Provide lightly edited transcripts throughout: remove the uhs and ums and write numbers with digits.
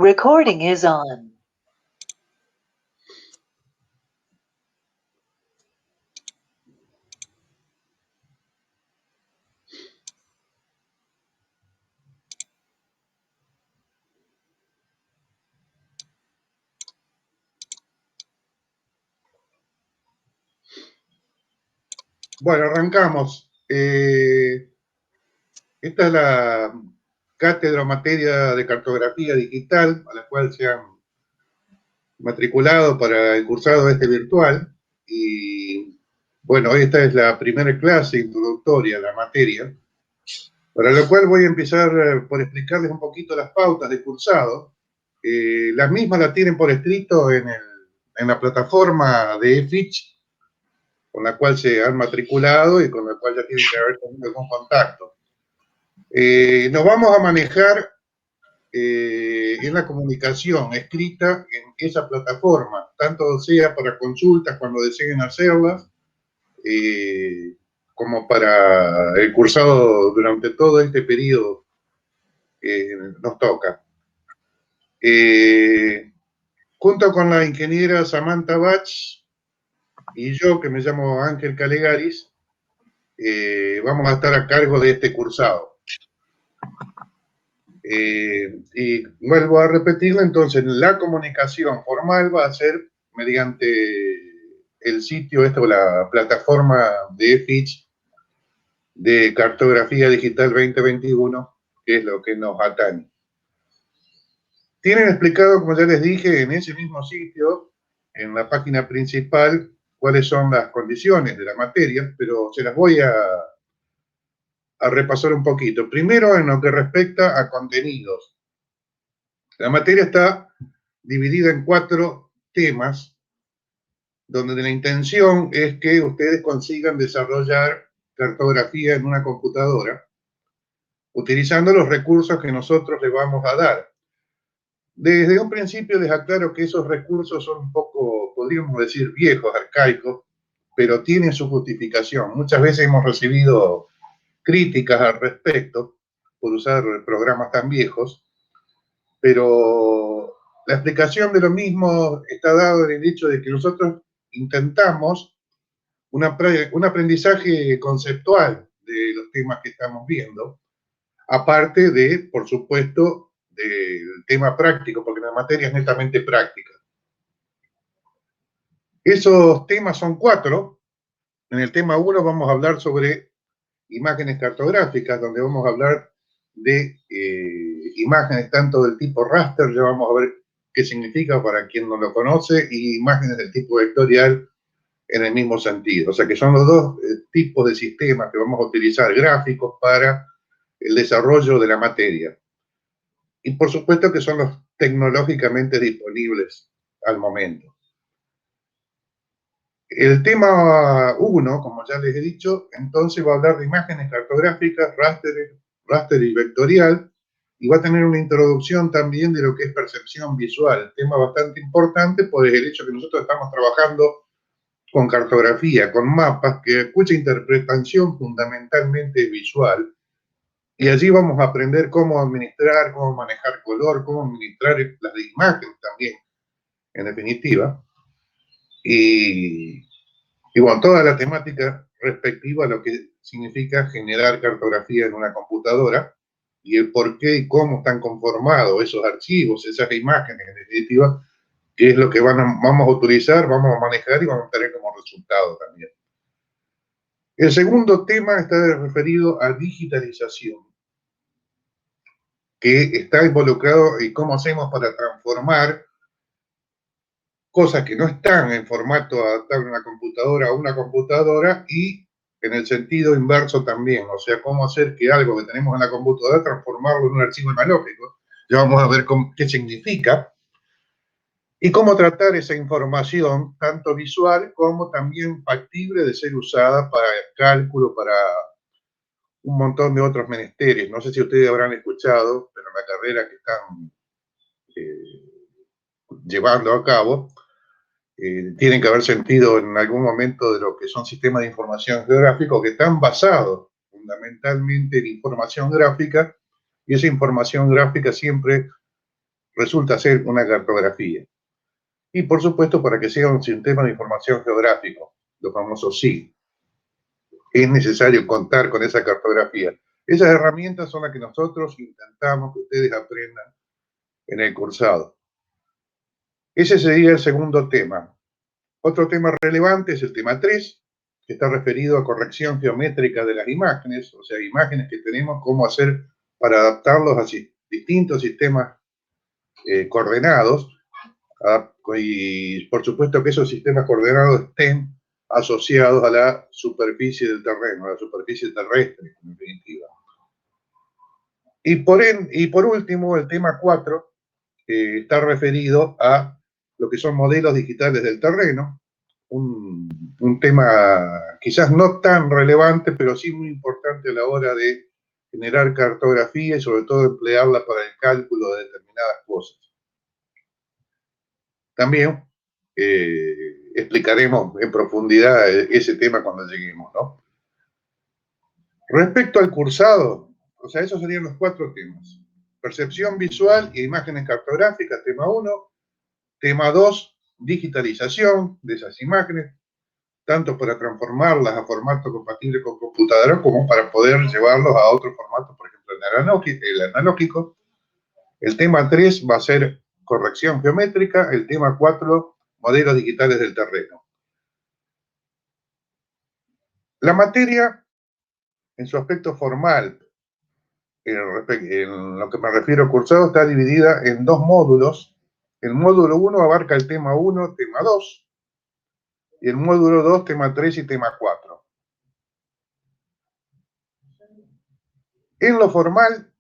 Recording is on. Bueno, arrancamos. Esta es la cátedra o materia de cartografía digital a la cual se han matriculado para el cursado virtual. Y bueno, esta es la primera clase introductoria a la materia, para la cual voy a empezar por explicarles un poquito las pautas de cursado. Las mismas las tienen por escrito en la plataforma de eFitch, con la cual se han matriculado y con la cual ya tienen que haber tenido algún contacto. Nos vamos a manejar en la comunicación escrita en esa plataforma, tanto sea para consultas cuando deseen hacerlas, como para el cursado durante todo este periodo que nos toca. Junto con la ingeniera Samantha Bach y yo, que me llamo Ángel Calegaris, vamos a estar a cargo de este cursado. Y vuelvo a repetirlo, entonces la comunicación formal va a ser mediante el sitio, la plataforma de eFitch de Cartografía Digital 2021, que es lo que nos atañe. Tienen explicado, como ya les dije, en ese mismo sitio, en la página principal, cuáles son las condiciones de la materia, pero se las voy a repasar un poquito. Primero, en lo que respecta a contenidos. La materia está dividida en 4 temas, donde la intención es que ustedes consigan desarrollar cartografía en una computadora, utilizando los recursos que nosotros les vamos a dar. Desde un principio les aclaro que esos recursos son un poco, podríamos decir, viejos, arcaicos, pero tienen su justificación. Muchas veces hemos recibido críticas al respecto por usar programas tan viejos, pero la explicación de lo mismo está dado en el hecho de que nosotros intentamos un aprendizaje conceptual de los temas que estamos viendo, aparte de, por supuesto, del tema práctico, porque la materia es netamente práctica. Esos temas son 4. En el tema 1 vamos a hablar sobre imágenes cartográficas, donde vamos a hablar de imágenes tanto del tipo raster, ya vamos a ver qué significa para quien no lo conoce, y imágenes del tipo vectorial en el mismo sentido. O sea que son los dos tipos de sistemas que vamos a utilizar gráficos para el desarrollo de la materia. Y por supuesto que son los tecnológicamente disponibles al momento. El tema 1, como ya les he dicho, entonces va a hablar de imágenes cartográficas, raster y vectorial, y va a tener una introducción también de lo que es percepción visual, tema bastante importante por el hecho que nosotros estamos trabajando con cartografía, con mapas, cuya interpretación fundamentalmente es visual, y allí vamos a aprender cómo administrar, cómo manejar color, cómo administrar las imágenes también, en definitiva, y bueno, toda la temática respectiva a lo que significa generar cartografía en una computadora, y el por qué y cómo están conformados esos archivos, esas imágenes, en definitiva, que es lo que vamos a utilizar, vamos a manejar y vamos a tener como resultado también. El segundo tema está referido a digitalización, que está involucrado en cómo hacemos para transformar cosas que no están en formato adaptable a una computadora y en el sentido inverso también, o sea, cómo hacer que algo que tenemos en la computadora transformarlo en un archivo analógico. Ya vamos a ver qué significa y cómo tratar esa información, tanto visual como también factible de ser usada para cálculo, para un montón de otros menesteres. No sé si ustedes habrán escuchado, pero en la carrera que están llevando a cabo, tienen que haber sentido en algún momento de lo que son sistemas de información geográficos que están basados fundamentalmente en información gráfica, y esa información gráfica siempre resulta ser una cartografía. Y por supuesto, para que sea un sistema de información geográfico, los famosos SIG, es necesario contar con esa cartografía. Esas herramientas son las que nosotros intentamos que ustedes aprendan en el cursado. Ese sería el segundo tema. Otro tema relevante es el tema 3, que está referido a corrección geométrica de las imágenes, o sea, imágenes que tenemos, cómo hacer para adaptarlos a distintos sistemas coordenados, y por supuesto que esos sistemas coordenados estén asociados a la superficie del terreno, a la superficie terrestre, en definitiva. Y por último, el tema 4 está referido a lo que son modelos digitales del terreno, un tema quizás no tan relevante, pero sí muy importante a la hora de generar cartografía y sobre todo emplearla para el cálculo de determinadas cosas. También explicaremos en profundidad ese tema cuando lleguemos, ¿no? Respecto al cursado, o sea, esos serían los 4 temas. Percepción visual e imágenes cartográficas, tema 1. Tema 2, digitalización de esas imágenes, tanto para transformarlas a formato compatible con computadora como para poder llevarlos a otro formato, por ejemplo, el analógico. El tema 3 va a ser corrección geométrica, el tema 4, modelos digitales del terreno. La materia, en su aspecto formal, en lo que me refiero a cursado, está dividida en 2 módulos. El módulo 1 abarca el tema 1, tema 2, y el módulo 2, tema 3 y tema 4. En lo formal,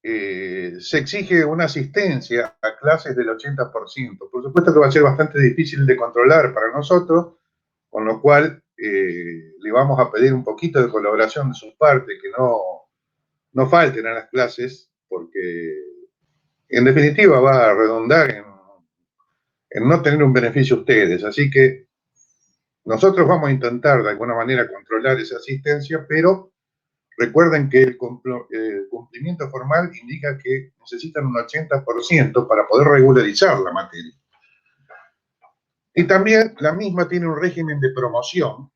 se exige una asistencia a clases del 80%. Por supuesto que va a ser bastante difícil de controlar para nosotros, con lo cual le vamos a pedir un poquito de colaboración de sus partes, que no falten a las clases, porque en definitiva va a redundar en no tener un beneficio a ustedes. Así que nosotros vamos a intentar de alguna manera controlar esa asistencia, pero recuerden que el cumplimiento formal indica que necesitan un 80% para poder regularizar la materia. Y también la misma tiene un régimen de promoción,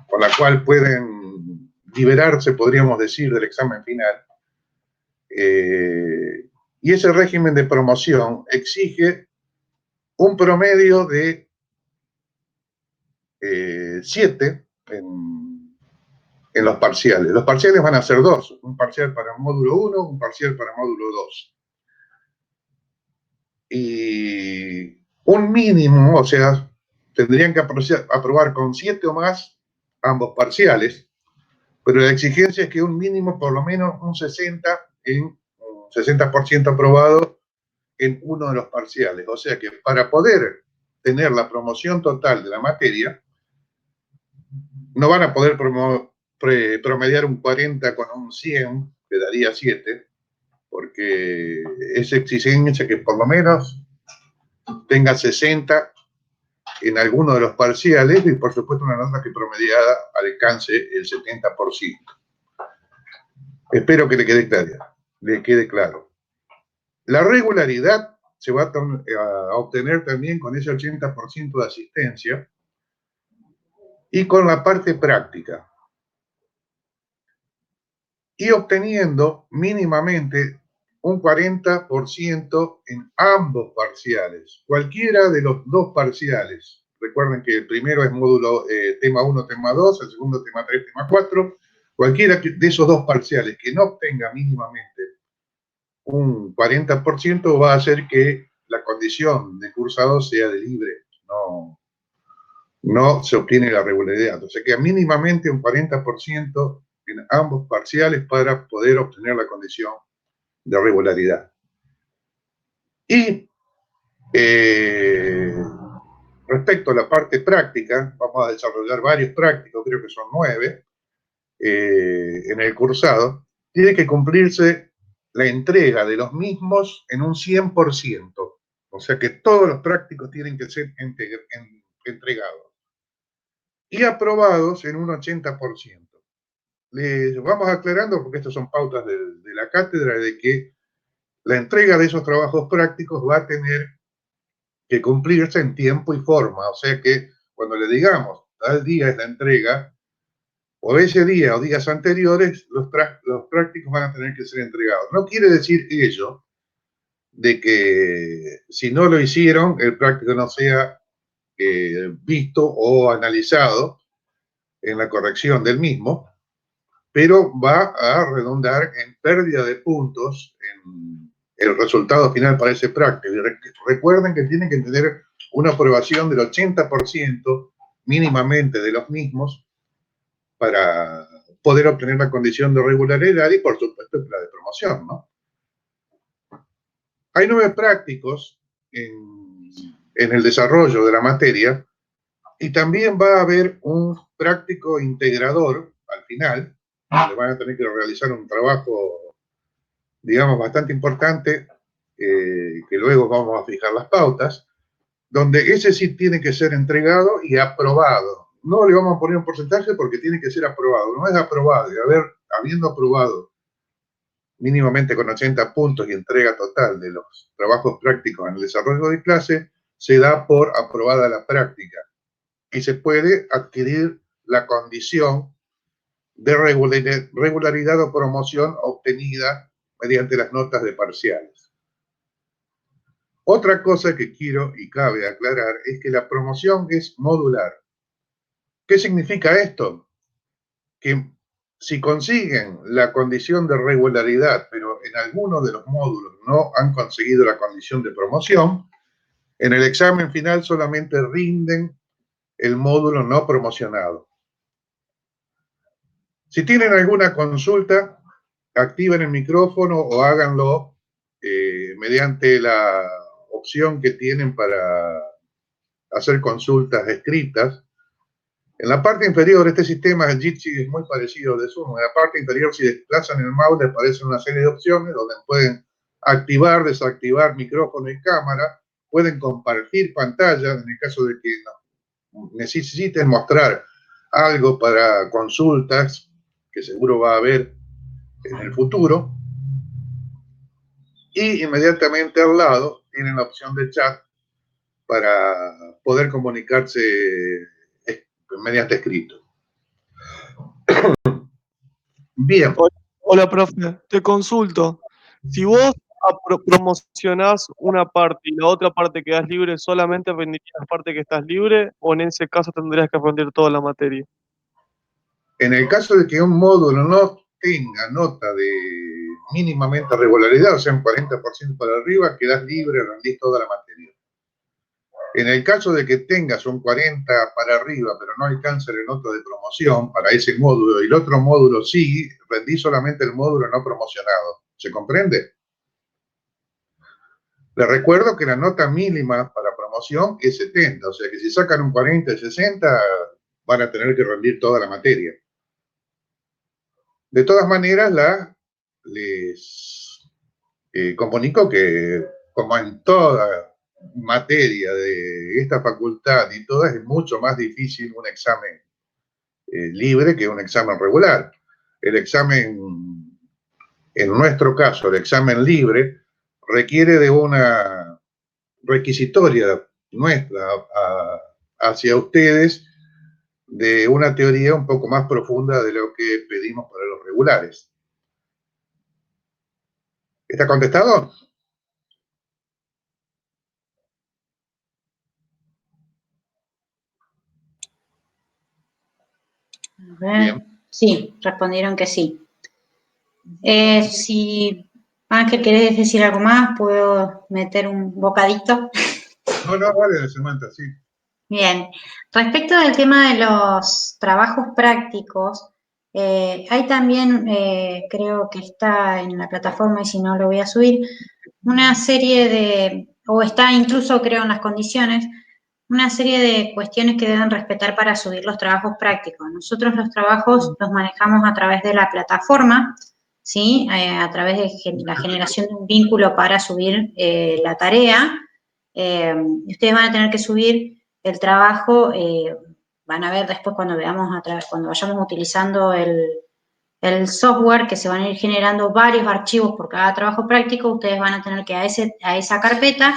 con la cual pueden liberarse, podríamos decir, del examen final. Y ese régimen de promoción exige un promedio de 7 en los parciales. Los parciales van a ser 2, un parcial para módulo 1, un parcial para módulo 2. Y un mínimo, o sea, tendrían que aprobar con 7 o más ambos parciales, pero la exigencia es que un mínimo, por lo menos un 60% aprobado en uno de los parciales. O sea que para poder tener la promoción total de la materia, no van a poder promediar un 40 con un 100, que daría 7, porque es exigencia que por lo menos tenga 60 en alguno de los parciales y por supuesto una nota que promediada alcance el 70%. Espero que le quede claro. La regularidad se va a obtener también con ese 80% de asistencia y con la parte práctica. Y obteniendo mínimamente un 40% en ambos parciales, cualquiera de los 2 parciales. Recuerden que el primero es módulo tema 1, tema 2, el segundo tema 3, tema 4. Cualquiera de esos 2 parciales que no obtenga mínimamente un 40% va a hacer que la condición de cursado sea de libre, no se obtiene la regularidad. O sea que mínimamente un 40% en ambos parciales para poder obtener la condición de regularidad. Y respecto a la parte práctica, vamos a desarrollar varios prácticos, creo que son 9, en el cursado. Tiene que cumplirse la entrega de los mismos en un 100%. O sea que todos los prácticos tienen que ser entregados y aprobados en un 80%. les vamos aclarando, porque estas son pautas de la cátedra, de que la entrega de esos trabajos prácticos va a tener que cumplirse en tiempo y forma. O sea que cuando le digamos, tal día es la entrega, o ese día o días anteriores, los prácticos van a tener que ser entregados. No quiere decir ello de que si no lo hicieron, el práctico no sea visto o analizado en la corrección del mismo, pero va a redundar en pérdida de puntos en el resultado final para ese práctico. Y recuerden que tienen que tener una aprobación del 80% mínimamente de los mismos para poder obtener la condición de regularidad y, por supuesto, la de promoción, ¿no? Hay 9 prácticos en el desarrollo de la materia y también va a haber un práctico integrador al final, donde van a tener que realizar un trabajo, digamos, bastante importante, que luego vamos a fijar las pautas, donde ese sí tiene que ser entregado y aprobado. No le vamos a poner un porcentaje porque tiene que ser aprobado. No es aprobado, y habiendo aprobado mínimamente con 80 puntos y entrega total de los trabajos prácticos en el desarrollo de clase, se da por aprobada la práctica y se puede adquirir la condición de regularidad o promoción obtenida mediante las notas de parciales. Otra cosa que quiero y cabe aclarar es que la promoción es modular. ¿Qué significa esto? Que si consiguen la condición de regularidad, pero en alguno de los módulos no han conseguido la condición de promoción, en el examen final solamente rinden el módulo no promocionado. Si tienen alguna consulta, activen el micrófono o háganlo mediante la opción que tienen para hacer consultas escritas. En la parte inferior, este sistema de Jitsi es muy parecido de Zoom. En la parte inferior, si desplazan el mouse, les aparecen una serie de opciones donde pueden activar, desactivar micrófono y cámara, pueden compartir pantalla en el caso de que necesiten mostrar algo para consultas, que seguro va a haber en el futuro, y inmediatamente al lado tienen la opción de chat para poder comunicarse mediante escrito. Bien. Hola, profe, te consulto. Si vos promocionás una parte y la otra parte quedás libre, ¿solamente rendirías la parte que estás libre o en ese caso tendrías que rendir toda la materia? En el caso de que un módulo no tenga nota de mínimamente regularidad, o sea, un 40% para arriba, quedás libre, rendís toda la materia. En el caso de que tengas un 40 para arriba, pero no alcance la nota de promoción para ese módulo y el otro módulo sí, rendís solamente el módulo no promocionado. ¿Se comprende? Les recuerdo que la nota mínima para promoción es 70, o sea que si sacan un 40 y 60, van a tener que rendir toda la materia. De todas maneras, les comunico que, como en toda materia de esta facultad y todas, es mucho más difícil un examen libre que un examen regular. El examen, en nuestro caso, el examen libre, requiere de una requisitoria nuestra hacia ustedes de una teoría un poco más profunda de lo que pedimos para los regulares. ¿Está contestado? Bien. Sí, respondieron que sí. Si Ángel, ¿querés decir algo más? ¿Puedo meter un bocadito? No, vale, Samantha, sí. Bien. Respecto del tema de los trabajos prácticos, hay también, creo que está en la plataforma y si no lo voy a subir, una serie de, o está incluso creo en las condiciones, una serie de cuestiones que deben respetar para subir los trabajos prácticos. Nosotros los trabajos los manejamos a través de la plataforma, ¿sí? A través de la generación de un vínculo para subir la tarea. Y ustedes van a tener que subir el trabajo, van a ver después cuando veamos cuando vayamos utilizando el software, que se van a ir generando varios archivos por cada trabajo práctico. Ustedes van a tener que a esa carpeta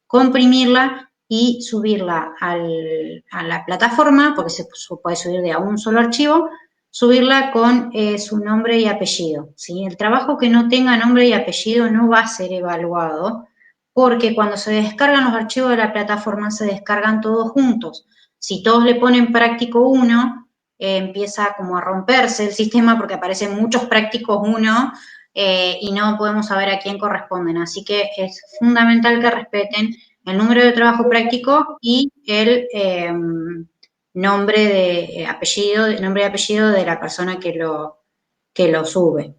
comprimirla y subirla a la plataforma, porque se puede subir de a un solo archivo, subirla con su nombre y apellido, ¿sí? El trabajo que no tenga nombre y apellido no va a ser evaluado, porque cuando se descargan los archivos de la plataforma se descargan todos juntos. Si todos le ponen práctico 1, empieza como a romperse el sistema porque aparecen muchos prácticos 1 y no podemos saber a quién corresponden. Así que es fundamental que respeten el número de trabajo práctico y el nombre y apellido de la persona que lo sube.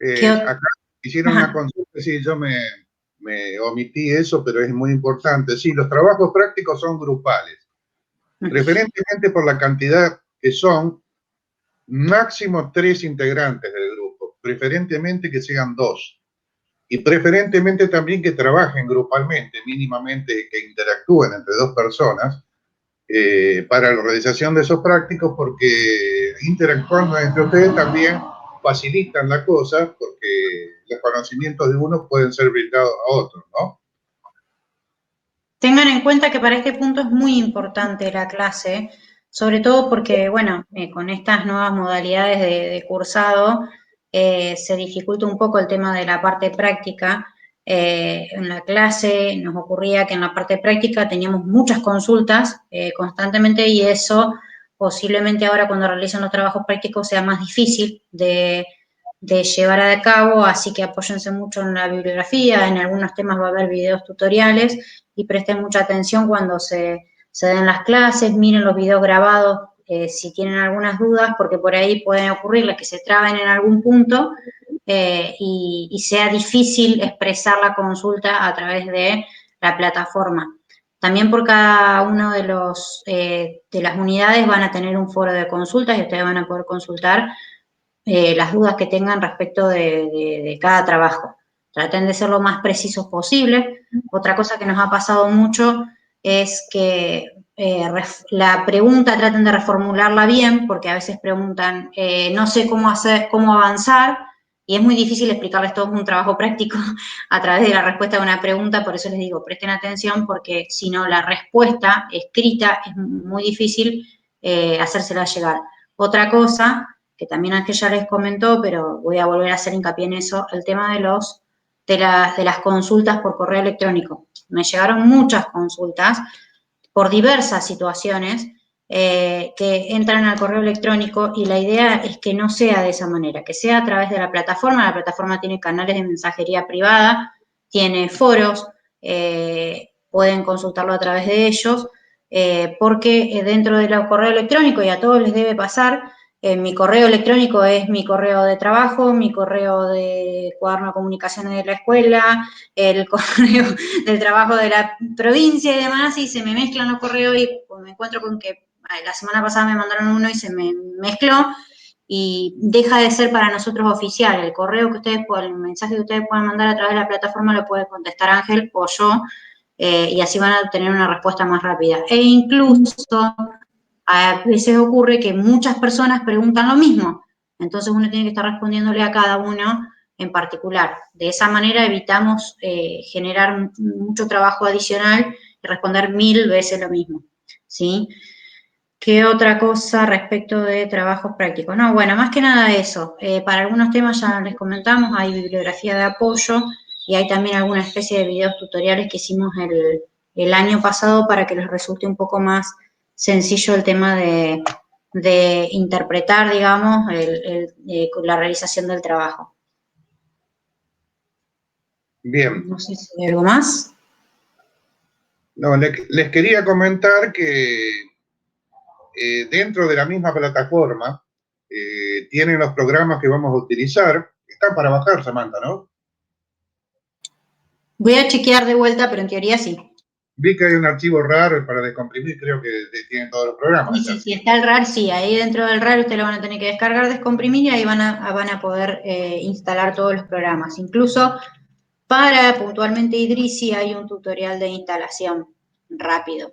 Acá hicieron una consulta, sí, yo me omití eso, pero es muy importante. Sí, los trabajos prácticos son grupales, preferentemente por la cantidad que son, máximo 3 integrantes del grupo, preferentemente que sean 2. Y preferentemente también que trabajen grupalmente, mínimamente que interactúen entre 2 personas para la realización de esos prácticos, porque interactuando entre ustedes también facilitan la cosa, porque los conocimientos de uno pueden ser brindados a otros, ¿no? Tengan en cuenta que para este punto es muy importante la clase, sobre todo porque, bueno, con estas nuevas modalidades de cursado se dificulta un poco el tema de la parte práctica. En la clase nos ocurría que en la parte práctica teníamos muchas consultas constantemente y eso posiblemente ahora cuando realicen los trabajos prácticos sea más difícil de llevar a cabo, así que apóyense mucho en la bibliografía, en algunos temas va a haber videos tutoriales y presten mucha atención cuando se den las clases, miren los videos grabados si tienen algunas dudas, porque por ahí pueden ocurrirles que se traben en algún punto y sea difícil expresar la consulta a través de la plataforma. También por cada uno de las unidades van a tener un foro de consultas y ustedes van a poder consultar las dudas que tengan respecto de cada trabajo. Traten de ser lo más precisos posible. Otra cosa que nos ha pasado mucho es que la pregunta traten de reformularla bien, porque a veces preguntan, no sé cómo avanzar, y es muy difícil explicarles todo un trabajo práctico a través de la respuesta de una pregunta, por eso les digo, presten atención, porque si no, la respuesta escrita es muy difícil hacérsela llegar. Otra cosa que también Ángel ya les comentó, pero voy a volver a hacer hincapié en eso, el tema de las consultas por correo electrónico. Me llegaron muchas consultas por diversas situaciones que entran al correo electrónico y la idea es que no sea de esa manera, que sea a través de la plataforma tiene canales de mensajería privada, tiene foros, pueden consultarlo a través de ellos, porque dentro del correo electrónico, y a todos les debe pasar, mi correo electrónico es mi correo de trabajo, mi correo de cuaderno de comunicaciones de la escuela, el correo del trabajo de la provincia y demás, y se me mezclan los correos y pues, me encuentro con que la semana pasada me mandaron uno y se me mezcló y deja de ser para nosotros oficial. El correo que ustedes pueden, el mensaje que ustedes puedan mandar a través de la plataforma lo puede contestar Ángel o yo y así van a tener una respuesta más rápida. E incluso a veces ocurre que muchas personas preguntan lo mismo, entonces uno tiene que estar respondiéndole a cada uno en particular. De esa manera evitamos generar mucho trabajo adicional y responder 1000 veces lo mismo, ¿sí? ¿Qué otra cosa respecto de trabajos prácticos? No, bueno, más que nada eso. Para algunos temas ya les comentamos, hay bibliografía de apoyo y hay también alguna especie de videos tutoriales que hicimos el año pasado para que les resulte un poco más sencillo el tema de interpretar, digamos, la realización del trabajo. Bien. No sé si hay algo más. No, les quería comentar que dentro de la misma plataforma tienen los programas que vamos a utilizar. Están para bajar, Samantha, ¿no? Voy a chequear de vuelta, pero en teoría sí. Vi que hay un archivo RAR para descomprimir, creo que tienen todos los programas. Sí, si está el RAR, sí, ahí dentro del RAR ustedes lo van a tener que descargar, descomprimir y ahí van a poder instalar todos los programas. Incluso para puntualmente Idrisi hay un tutorial de instalación rápido.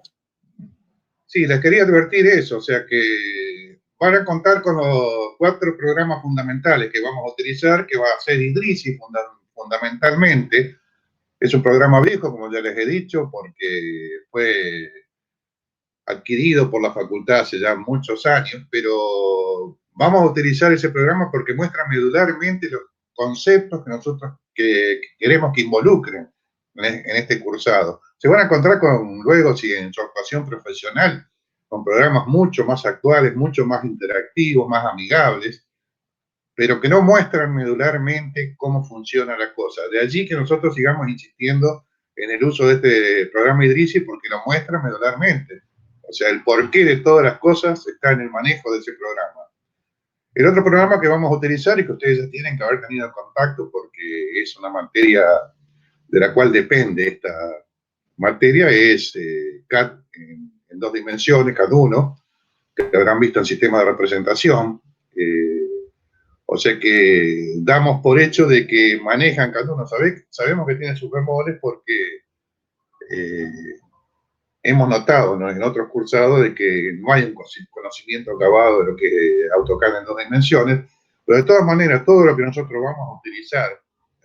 Sí, les quería advertir eso, o sea que van a contar con los 4 programas fundamentales que vamos a utilizar, que va a ser Idrisi fundamentalmente. Es un programa viejo, como ya les he dicho, porque fue adquirido por la facultad hace ya muchos años, pero vamos a utilizar ese programa porque muestra medularmente los conceptos que nosotros queremos que involucren en este cursado. Se van a encontrar luego, si en su actuación profesional, con programas mucho más actuales, mucho más interactivos, más amigables, pero que no muestran medularmente cómo funciona la cosa. De allí que nosotros sigamos insistiendo en el uso de este programa Idrisi porque lo muestra medularmente. O sea, el porqué de todas las cosas está en el manejo de ese programa. El otro programa que vamos a utilizar y que ustedes ya tienen que haber tenido contacto porque es una materia de la cual depende esta materia es CAD en 2 dimensiones, CAD 1, que habrán visto en sistema de representación. O sea que damos por hecho de que manejan CAD 1. Sabemos que tiene sus bemoles porque hemos notado, ¿no?, en otros cursados de que no hay un conocimiento acabado de lo que es AutoCAD en 2 dimensiones, pero de todas maneras todo lo que nosotros vamos a utilizar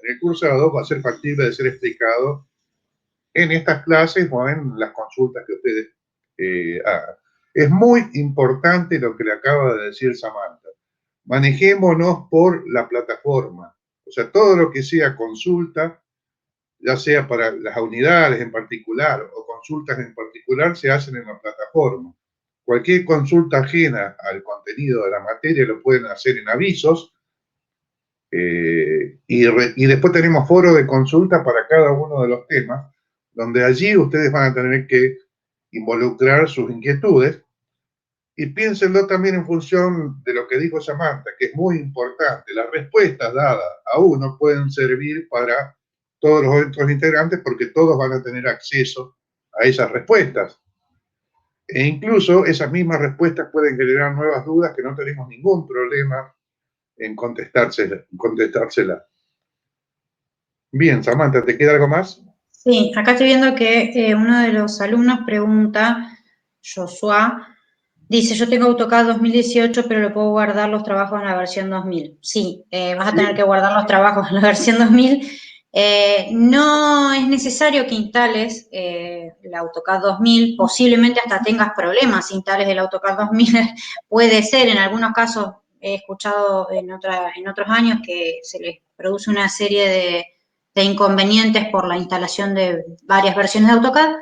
en el cursado va a ser factible de ser explicado en estas clases o en las consultas que ustedes hagan. Es muy importante lo que le acaba de decir Samantha. Manejémonos por la plataforma. O sea, todo lo que sea consulta, ya sea para las unidades en particular o consultas en particular, se hacen en la plataforma. Cualquier consulta ajena al contenido de la materia lo pueden hacer en avisos, y después tenemos foro de consulta para cada uno de los temas, donde allí ustedes van a tener que involucrar sus inquietudes, y piénsenlo también en función de lo que dijo Samantha, que es muy importante. Las respuestas dadas a uno pueden servir para todos los otros integrantes porque todos van a tener acceso a esas respuestas. E incluso esas mismas respuestas pueden generar nuevas dudas que no tenemos ningún problema en contestárselas. Bien, Samantha, ¿te queda algo más? Sí, acá estoy viendo que uno de los alumnos pregunta, Joshua, dice, yo tengo AutoCAD 2018, pero lo puedo guardar los trabajos en la versión 2000. Sí, vas a tener que guardar los trabajos en la versión 2000. No es necesario que instales el AutoCAD 2000, posiblemente hasta tengas problemas si instales el AutoCAD 2000. Puede ser, en algunos casos he escuchado en otros años que se les produce una serie de inconvenientes por la instalación de varias versiones de AutoCAD.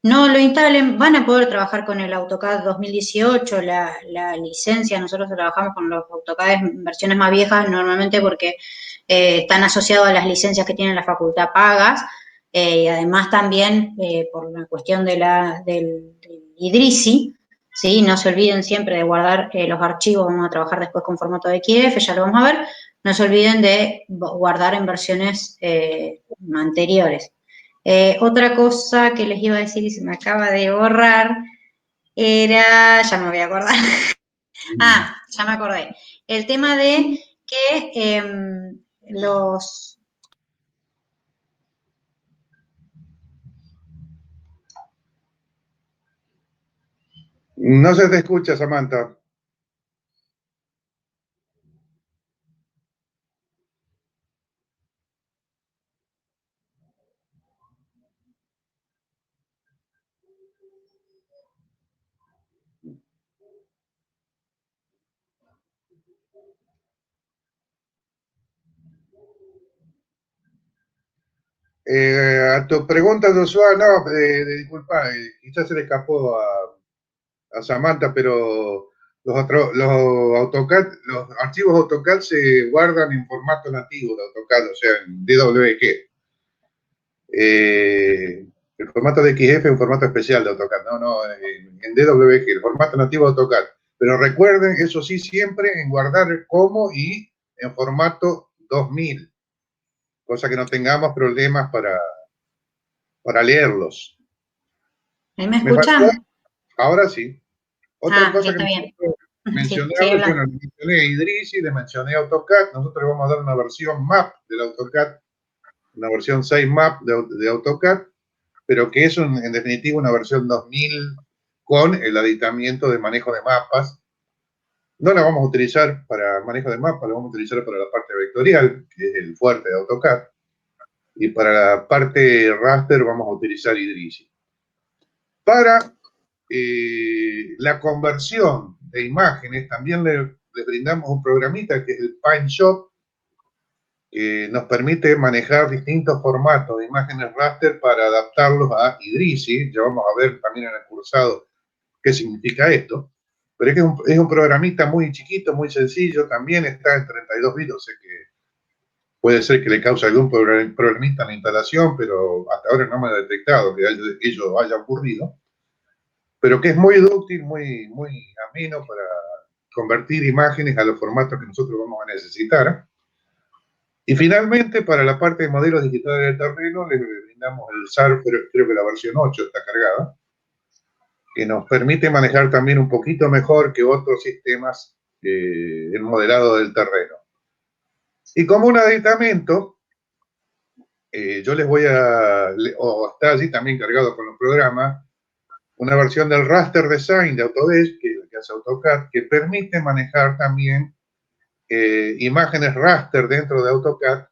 No lo instalen, van a poder trabajar con el AutoCAD 2018, la licencia. Nosotros trabajamos con los AutoCAD en versiones más viejas normalmente porque están asociados a las licencias que tiene la facultad pagas, y además también por la cuestión del Idrisi, ¿sí? No se olviden siempre de guardar los archivos. Vamos a trabajar después con formato de XF, ya lo vamos a ver. No se olviden de guardar en versiones anteriores. Otra cosa que les iba a decir y se me acaba de borrar era, ya me voy a acordar. Ya me acordé. El tema de que los... No se te escucha, Samantha. A tu pregunta, Joshua, no, disculpa, quizás se le escapó a Samantha, pero los archivos AutoCAD se guardan en formato nativo de AutoCAD, o sea, en DWG. El formato de XF es un formato especial de AutoCAD, no, en DWG, el formato nativo de AutoCAD. Pero recuerden, eso sí, siempre en guardar como y en formato 2000, cosa que no tengamos problemas para leerlos. ¿Ahí me escuchan? Ahora sí. Otra cosa que bien. mencionarles, bueno, les mencioné Idrisi, les mencioné AutoCAD. Nosotros vamos a dar una versión MAP del AutoCAD, una versión 6 MAP de AutoCAD, pero que es en definitiva una versión 2000 con el aditamiento de manejo de mapas. No la vamos a utilizar para el manejo de mapas, la vamos a utilizar para la parte vectorial, que es el fuerte de AutoCAD, y para la parte raster vamos a utilizar Idrisi. Para la conversión de imágenes también les brindamos un programita que es el PaintShop, que nos permite manejar distintos formatos de imágenes raster para adaptarlos a Idrisi. Ya vamos a ver también en el cursado qué significa esto. Pero es un programita muy chiquito, muy sencillo, también está en 32 bits, o sea que puede ser que le cause algún problemita en la instalación, pero hasta ahora no me ha detectado que ello haya ocurrido. Pero que es muy útil, muy ameno para convertir imágenes a los formatos que nosotros vamos a necesitar. Y finalmente, para la parte de modelos digitales de terreno, les brindamos el Surfer, creo que la versión 8 está cargada, que nos permite manejar también un poquito mejor que otros sistemas el modelado del terreno. Y como un aditamento, yo les voy a, o está allí también cargado con los programas, una versión del Raster Design de Autodesk, que hace AutoCAD, que permite manejar también imágenes raster dentro de AutoCAD,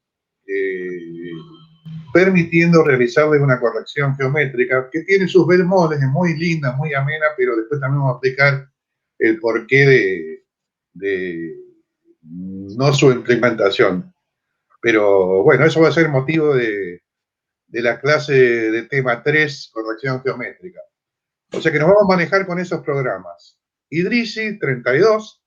permitiendo realizarle una corrección geométrica que tiene sus bemoles, es muy linda, muy amena, pero después también vamos a explicar el porqué de no su implementación. Pero bueno, eso va a ser motivo de la clase de tema 3, corrección geométrica. O sea que nos vamos a manejar con esos programas. Idrisi 32.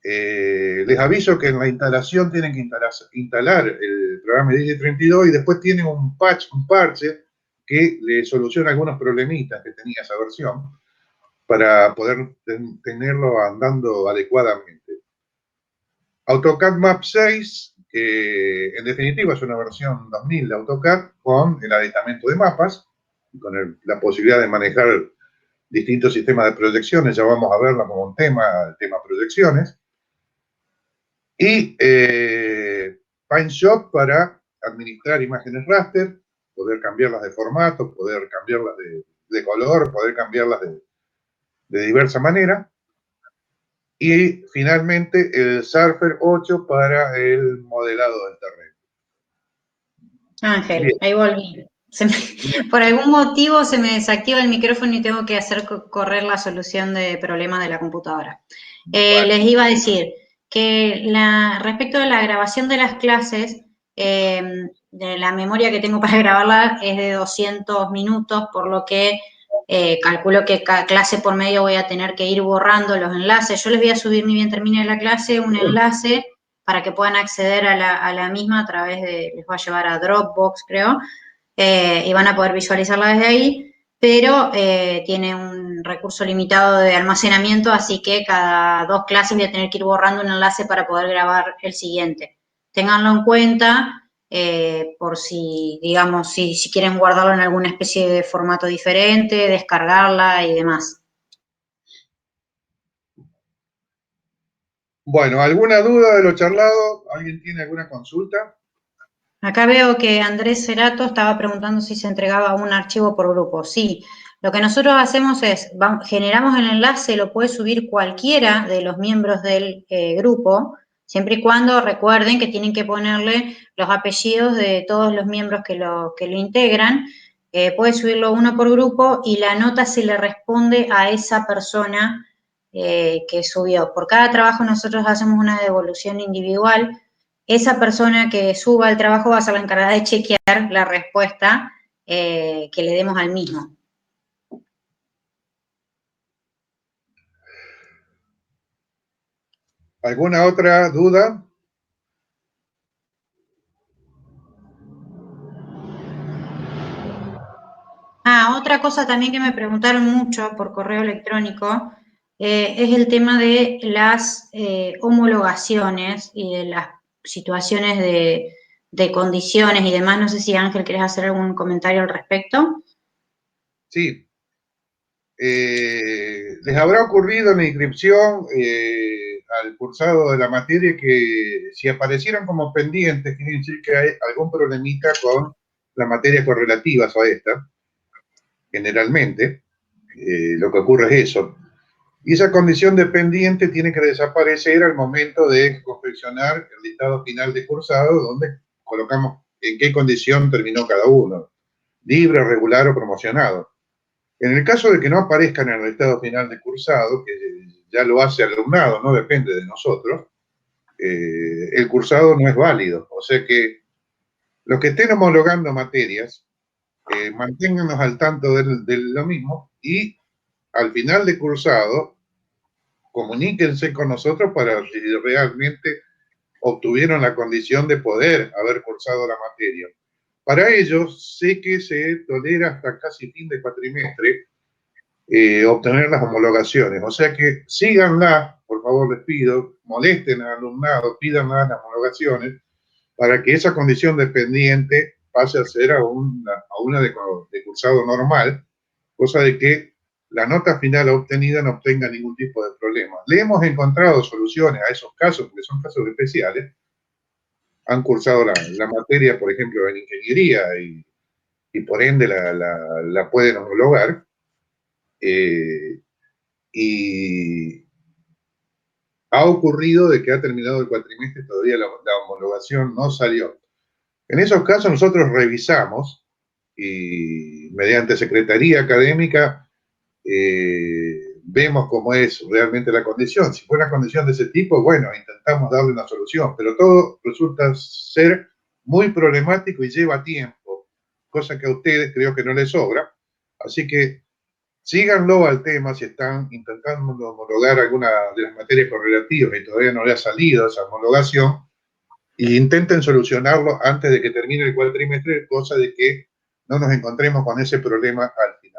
Les aviso que en la instalación tienen que instalar el programa Idrisi 32 y después tienen un parche que le soluciona algunos problemitas que tenía esa versión para poder tenerlo andando adecuadamente. AutoCAD Map 6, que en definitiva es una versión 2000 de AutoCAD con el aditamento de mapas, con la posibilidad de manejar distintos sistemas de proyecciones, ya vamos a verlo como un tema, el tema proyecciones. Y PaintShop para administrar imágenes raster, poder cambiarlas de formato, poder cambiarlas de color, poder cambiarlas de diversa manera. Y finalmente el Surfer 8 para el modelado del terreno. Ángel, Bien. ahí volví. Por algún motivo se me desactiva el micrófono y tengo que hacer correr la solución de problemas de la computadora. Les iba a decir que respecto a la grabación de las clases, de la memoria que tengo para grabarla es de 200 minutos, por lo que calculo que cada clase por medio voy a tener que ir borrando los enlaces. Yo les voy a subir, ni bien termine la clase, un enlace para que puedan acceder a la misma a través de, les va a llevar a Dropbox, creo, y van a poder visualizarla desde ahí, pero tiene un recurso limitado de almacenamiento, así que cada 2 clases voy a tener que ir borrando un enlace para poder grabar el siguiente. Ténganlo en cuenta por si, digamos, si quieren guardarlo en alguna especie de formato diferente, descargarla y demás. Bueno, ¿alguna duda de lo charlado? ¿Alguien tiene alguna consulta? Acá veo que Andrés Cerato estaba preguntando si se entregaba un archivo por grupo. Sí, lo que nosotros hacemos es, generamos el enlace, lo puede subir cualquiera de los miembros del grupo, siempre y cuando recuerden que tienen que ponerle los apellidos de todos los miembros que lo integran. Puede subirlo uno por grupo y la nota se le responde a esa persona que subió. Por cada trabajo nosotros hacemos una devolución individual. Esa persona que suba el trabajo va a ser la encargada de chequear la respuesta que le demos al mismo. ¿Alguna otra duda? Otra cosa también que me preguntaron mucho por correo electrónico es el tema de las homologaciones y de las situaciones de condiciones y demás. No sé si Ángel, ¿querés hacer algún comentario al respecto? Sí. ¿Les habrá ocurrido en la inscripción al cursado de la materia que si aparecieron como pendientes, quiere decir que hay algún problemita con las materias correlativas a esta? Generalmente, lo que ocurre es eso. Y esa condición de pendiente tiene que desaparecer al momento de confeccionar el listado final de cursado, donde colocamos en qué condición terminó cada uno, libre, regular o promocionado. En el caso de que no aparezcan en el listado final de cursado, que ya lo hace el alumnado, no depende de nosotros, el cursado no es válido. O sea que los que estén homologando materias, manténganos al tanto de lo mismo y al final de cursado, comuníquense con nosotros para si realmente obtuvieron la condición de poder haber cursado la materia. Para ello, sé que se tolera hasta casi fin de cuatrimestre obtener las homologaciones. O sea que síganla, por favor les pido, molesten al alumnado, pidan las homologaciones para que esa condición de pendiente pase a ser a una de cursado normal, cosa de que la nota final obtenida no obtenga ningún tipo de problema. Le hemos encontrado soluciones a esos casos, porque son casos especiales. Han cursado la materia, por ejemplo, en ingeniería y por ende la pueden homologar. Y ha ocurrido de que ha terminado el cuatrimestre y todavía la homologación no salió. En esos casos nosotros revisamos y mediante Secretaría Académica vemos cómo es realmente la condición. Si fue una condición de ese tipo, bueno, intentamos darle una solución, pero todo resulta ser muy problemático y lleva tiempo, cosa que a ustedes creo que no les sobra. Así que síganlo al tema si están intentando homologar alguna de las materias correlativas y todavía no le ha salido esa homologación, e intenten solucionarlo antes de que termine el cuatrimestre, cosa de que no nos encontremos con ese problema al final.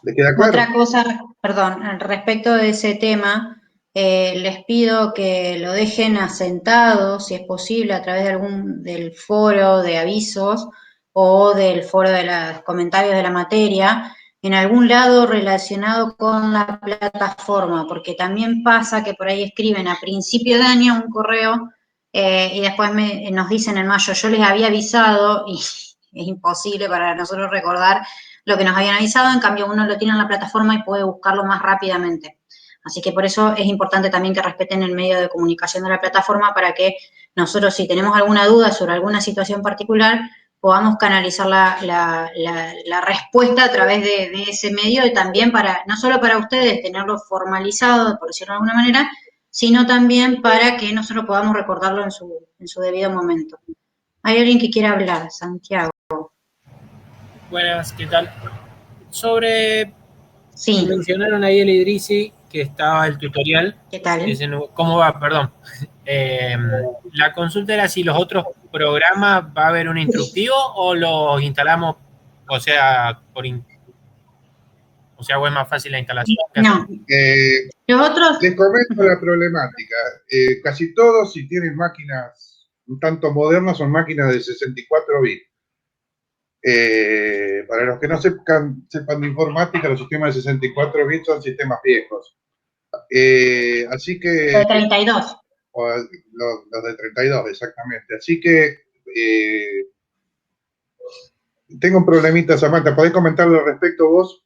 ¿Les queda claro? Otra cosa, perdón, respecto de ese tema, les pido que lo dejen asentado, si es posible, a través de del foro de avisos o del foro de los comentarios de la materia, en algún lado relacionado con la plataforma, porque también pasa que por ahí escriben a principio de año un correo y después nos dicen en mayo, yo les había avisado y es imposible para nosotros recordar lo que nos habían avisado, en cambio uno lo tiene en la plataforma y puede buscarlo más rápidamente. Así que por eso es importante también que respeten el medio de comunicación de la plataforma para que nosotros, si tenemos alguna duda sobre alguna situación particular, podamos canalizar la respuesta a través de ese medio y también para, no solo para ustedes tenerlo formalizado, por decirlo de alguna manera, sino también para que nosotros podamos recordarlo en su debido momento. ¿Hay alguien que quiera hablar? Santiago. Buenas, ¿qué tal? Sobre, Sí. mencionaron ahí el Idrisi, que estaba el tutorial. ¿Qué tal? ¿Cómo va? Perdón. La consulta era si los otros programas va a haber un instructivo o los instalamos, o sea, o es más fácil la instalación. No. Los otros. Les comento la problemática. Casi todos, si tienen máquinas un tanto modernas, son máquinas de 64 bits. Para los que no sepan de informática, los sistemas de 64 bits son sistemas viejos. Así que... De 32. Los de 32, exactamente. Así que tengo un problemita, Samantha. ¿Podés comentarlo al respecto vos?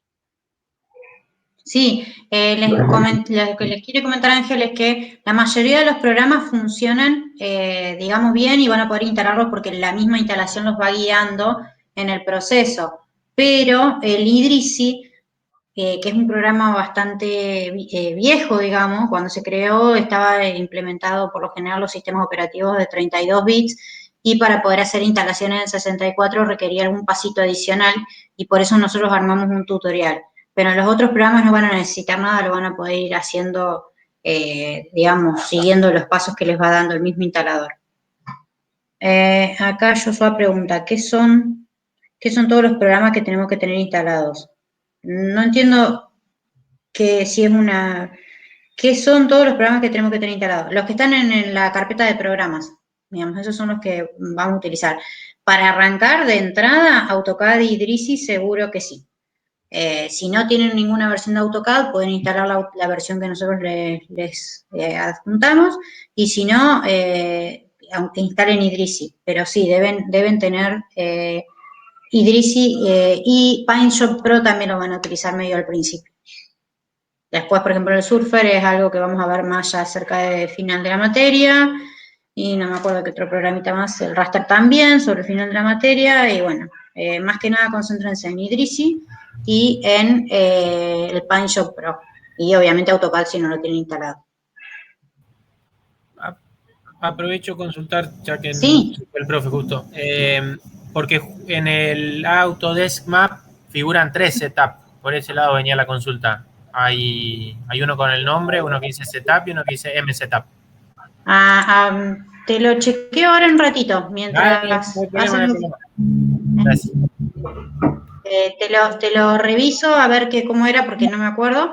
Sí, lo que les quiero comentar, Ángel, es que la mayoría de los programas funcionan, digamos, bien y van a poder instalarlos porque la misma instalación los va guiando en el proceso. Pero el Idrisi, que es un programa bastante viejo, digamos, cuando se creó estaba implementado por lo general los sistemas operativos de 32 bits y para poder hacer instalaciones en 64 requería algún pasito adicional y por eso nosotros armamos un tutorial. Pero los otros programas no van a necesitar nada, lo van a poder ir haciendo, digamos, siguiendo los pasos que les va dando el mismo instalador. Acá Joshua pregunta, ¿qué son todos los programas que tenemos que tener instalados? No entiendo que si es ¿qué son todos los programas que tenemos que tener instalados? Los que están en la carpeta de programas, digamos, esos son los que vamos a utilizar. Para arrancar de entrada, AutoCAD y Idrisi seguro que sí. Si no tienen ninguna versión de AutoCAD, pueden instalar la versión que nosotros les adjuntamos, y si no, aunque instalen Idrisi, pero sí, deben tener Idrisi y PineShop Pro también lo van a utilizar medio al principio. Después, por ejemplo, el surfer es algo que vamos a ver más ya cerca del final de la materia, y no me acuerdo qué otro programita más, el raster también, sobre el final de la materia, y bueno, más que nada concéntrense en Idrisi y en el PineShop Pro, y obviamente AutoCAD si no lo tienen instalado. Aprovecho consultar, ya que Sí. el profe justo, porque en el Autodesk Map figuran 3 setups, por ese lado venía la consulta. Hay uno con el nombre, uno que dice setup y uno que dice M setup. Te lo chequeo ahora un ratito, mientras No hay problema, no hay hacen... problema. Gracias. Te lo reviso a ver cómo era, porque no me acuerdo,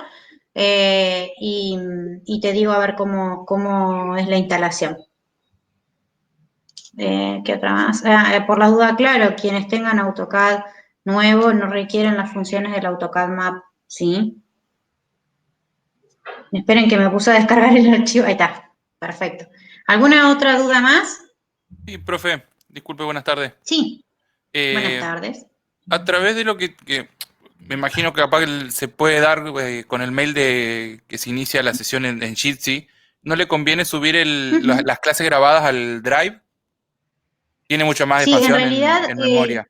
y te digo a ver cómo es la instalación. ¿Qué otra más? Por la duda, claro, quienes tengan AutoCAD nuevo no requieren las funciones del AutoCAD Map, ¿sí? Esperen que me puse a descargar el archivo. Ahí está, perfecto. ¿Alguna otra duda más? Sí, profe, disculpe, buenas tardes. Sí, buenas Eh, tardes. a través de lo que me imagino que capaz que se puede dar con el mail de que se inicia la sesión en Jitsi, ¿no le conviene subir las clases grabadas al Drive? Tiene mucha más Sí, en expansión realidad, en memoria.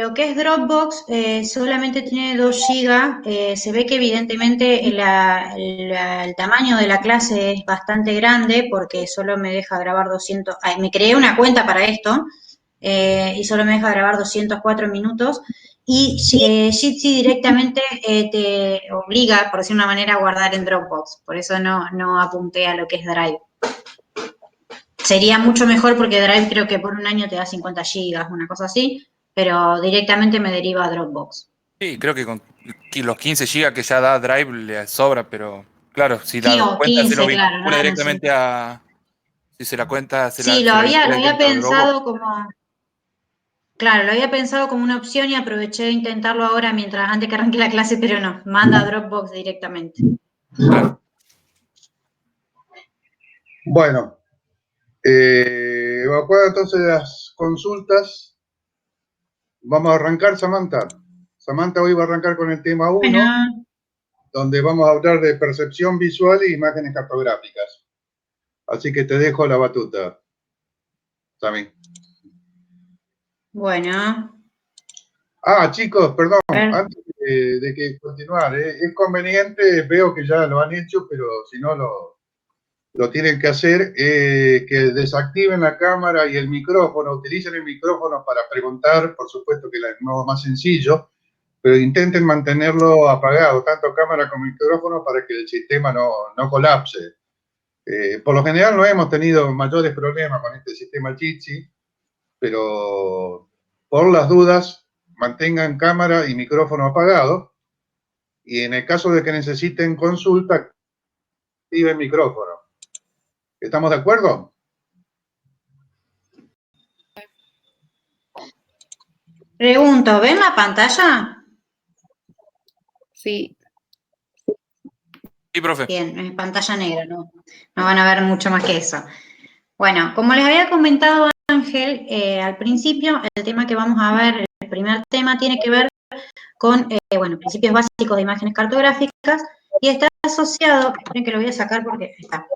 lo que es Dropbox solamente tiene 2 GB. Se ve que evidentemente el tamaño de la clase es bastante grande porque solo me deja grabar 200. Me creé una cuenta para esto y solo me deja grabar 204 minutos. Y Jitsi directamente te obliga, por decir una manera, a guardar en Dropbox. Por eso no apunté a lo que es Drive. Sería mucho mejor porque Drive creo que por un año te da 50 gigas, una cosa así, pero directamente me deriva a Dropbox. Sí, creo que con los 15 GB que ya da Drive le sobra, pero claro, si Sí, la o cuenta se lo 15, claro, no vincula eran directamente 50. a... Si se la cuenta Sí, se la vincula lo había directamente a Dropbox. pensado claro, lo había pensado como una opción y aproveché de intentarlo ahora antes que arranque la clase, pero no, manda a Dropbox directamente. Claro. Bueno, evacuadas entonces las consultas, vamos a arrancar, Samantha. Samantha hoy va a arrancar con el tema 1, Bueno, donde vamos a hablar de percepción visual e imágenes cartográficas. Así que te dejo la batuta, Sami. bueno. Chicos, perdón, A ver. antes de que continuar, es conveniente, veo que ya lo han hecho, pero si no lo tienen que hacer, que desactiven la cámara y el micrófono, utilicen el micrófono para preguntar, por supuesto que es el modo más sencillo, pero intenten mantenerlo apagado, tanto cámara como micrófono, para que el sistema no colapse. Por lo general no hemos tenido mayores problemas con este sistema Jitsi, pero por las dudas, mantengan cámara y micrófono apagado, y en el caso de que necesiten consulta, activen micrófono. ¿Estamos de acuerdo? Pregunto, ¿ven la pantalla? Sí. Sí, profe. Bien, es pantalla negra, no van a ver mucho más que eso. Bueno, como les había comentado Ángel, al principio, el tema que vamos a ver, el primer tema, tiene que ver con, principios básicos de imágenes cartográficas, y está asociado, esperen que lo voy a sacar porque está,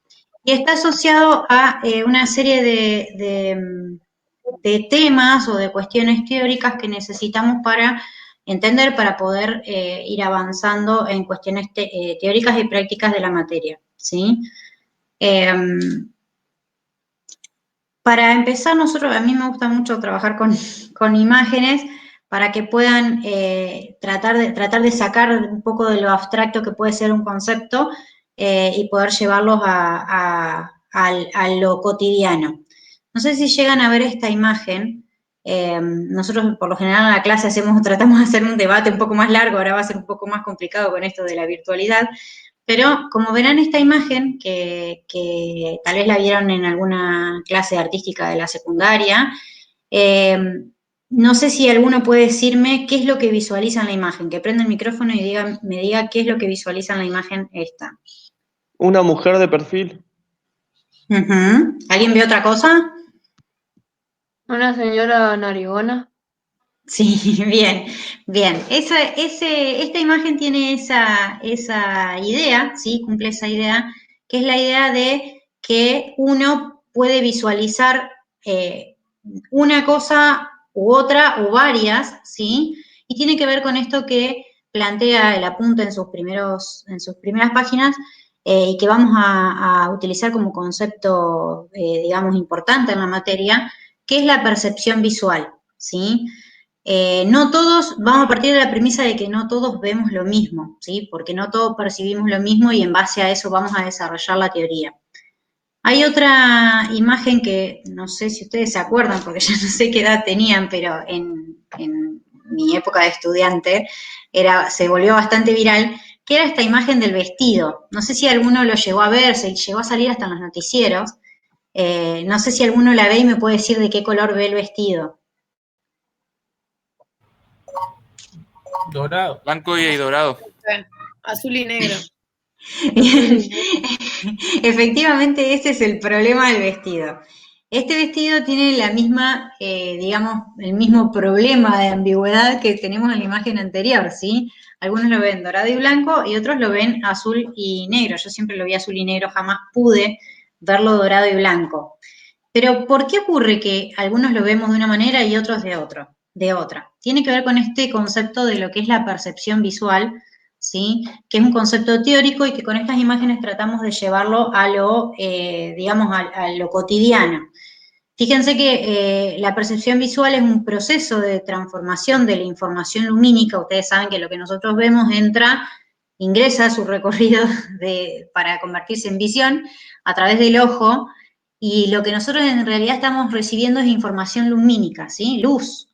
y está asociado a una serie de temas o de cuestiones teóricas que necesitamos para entender, para poder ir avanzando en cuestiones teóricas y prácticas de la materia, ¿sí? Para empezar, a mí me gusta mucho trabajar con imágenes para que puedan tratar de sacar un poco de lo abstracto que puede ser un concepto y poder llevarlos a lo cotidiano. No sé si llegan a ver esta imagen. Nosotros por lo general en la clase tratamos de hacer un debate un poco más largo, ahora va a ser un poco más complicado con esto de la virtualidad, pero como verán esta imagen, que tal vez la vieron en alguna clase artística de la secundaria, no sé si alguno puede decirme qué es lo que visualiza en la imagen, que prenda el micrófono y me diga qué es lo que visualiza en la imagen esta. Una mujer de perfil. ¿Alguien ve otra cosa? Una señora narigona. Sí, bien, bien. Esta imagen tiene esa idea, ¿sí? Cumple esa idea, que es la idea de que uno puede visualizar una cosa u otra o varias, ¿sí? Y tiene que ver con esto que plantea el apunte en sus primeras páginas y que vamos a utilizar como concepto, digamos, importante en la materia, que es la percepción visual, ¿sí? No todos, vamos a partir de la premisa de que no todos vemos lo mismo, ¿sí? Porque no todos percibimos lo mismo y en base a eso vamos a desarrollar la teoría. Hay otra imagen que no sé si ustedes se acuerdan, porque ya no sé qué edad tenían, pero en mi época de estudiante se volvió bastante viral, que era esta imagen del vestido. No sé si alguno lo llegó a ver, se llegó a salir hasta en los noticieros. No sé si alguno la ve y me puede decir de qué color ve el vestido. Dorado. Blanco y dorado. Azul y negro. Efectivamente, ese es el problema del vestido. Este vestido tiene la misma, digamos, el mismo problema de ambigüedad que tenemos en la imagen anterior, ¿sí? Algunos lo ven dorado y blanco y otros lo ven azul y negro. Yo siempre lo vi azul y negro, jamás pude verlo dorado y blanco. Pero ¿por qué ocurre que algunos lo vemos de una manera y otros de otra? Tiene que ver con este concepto de lo que es la percepción visual, ¿sí? Que es un concepto teórico y que con estas imágenes tratamos de llevarlo a lo, digamos, a lo cotidiano. Fíjense que la percepción visual es un proceso de transformación de la información lumínica. Ustedes saben que lo que nosotros vemos ingresa a su recorrido para convertirse en visión a través del ojo, y lo que nosotros en realidad estamos recibiendo es información lumínica, ¿sí? Luz,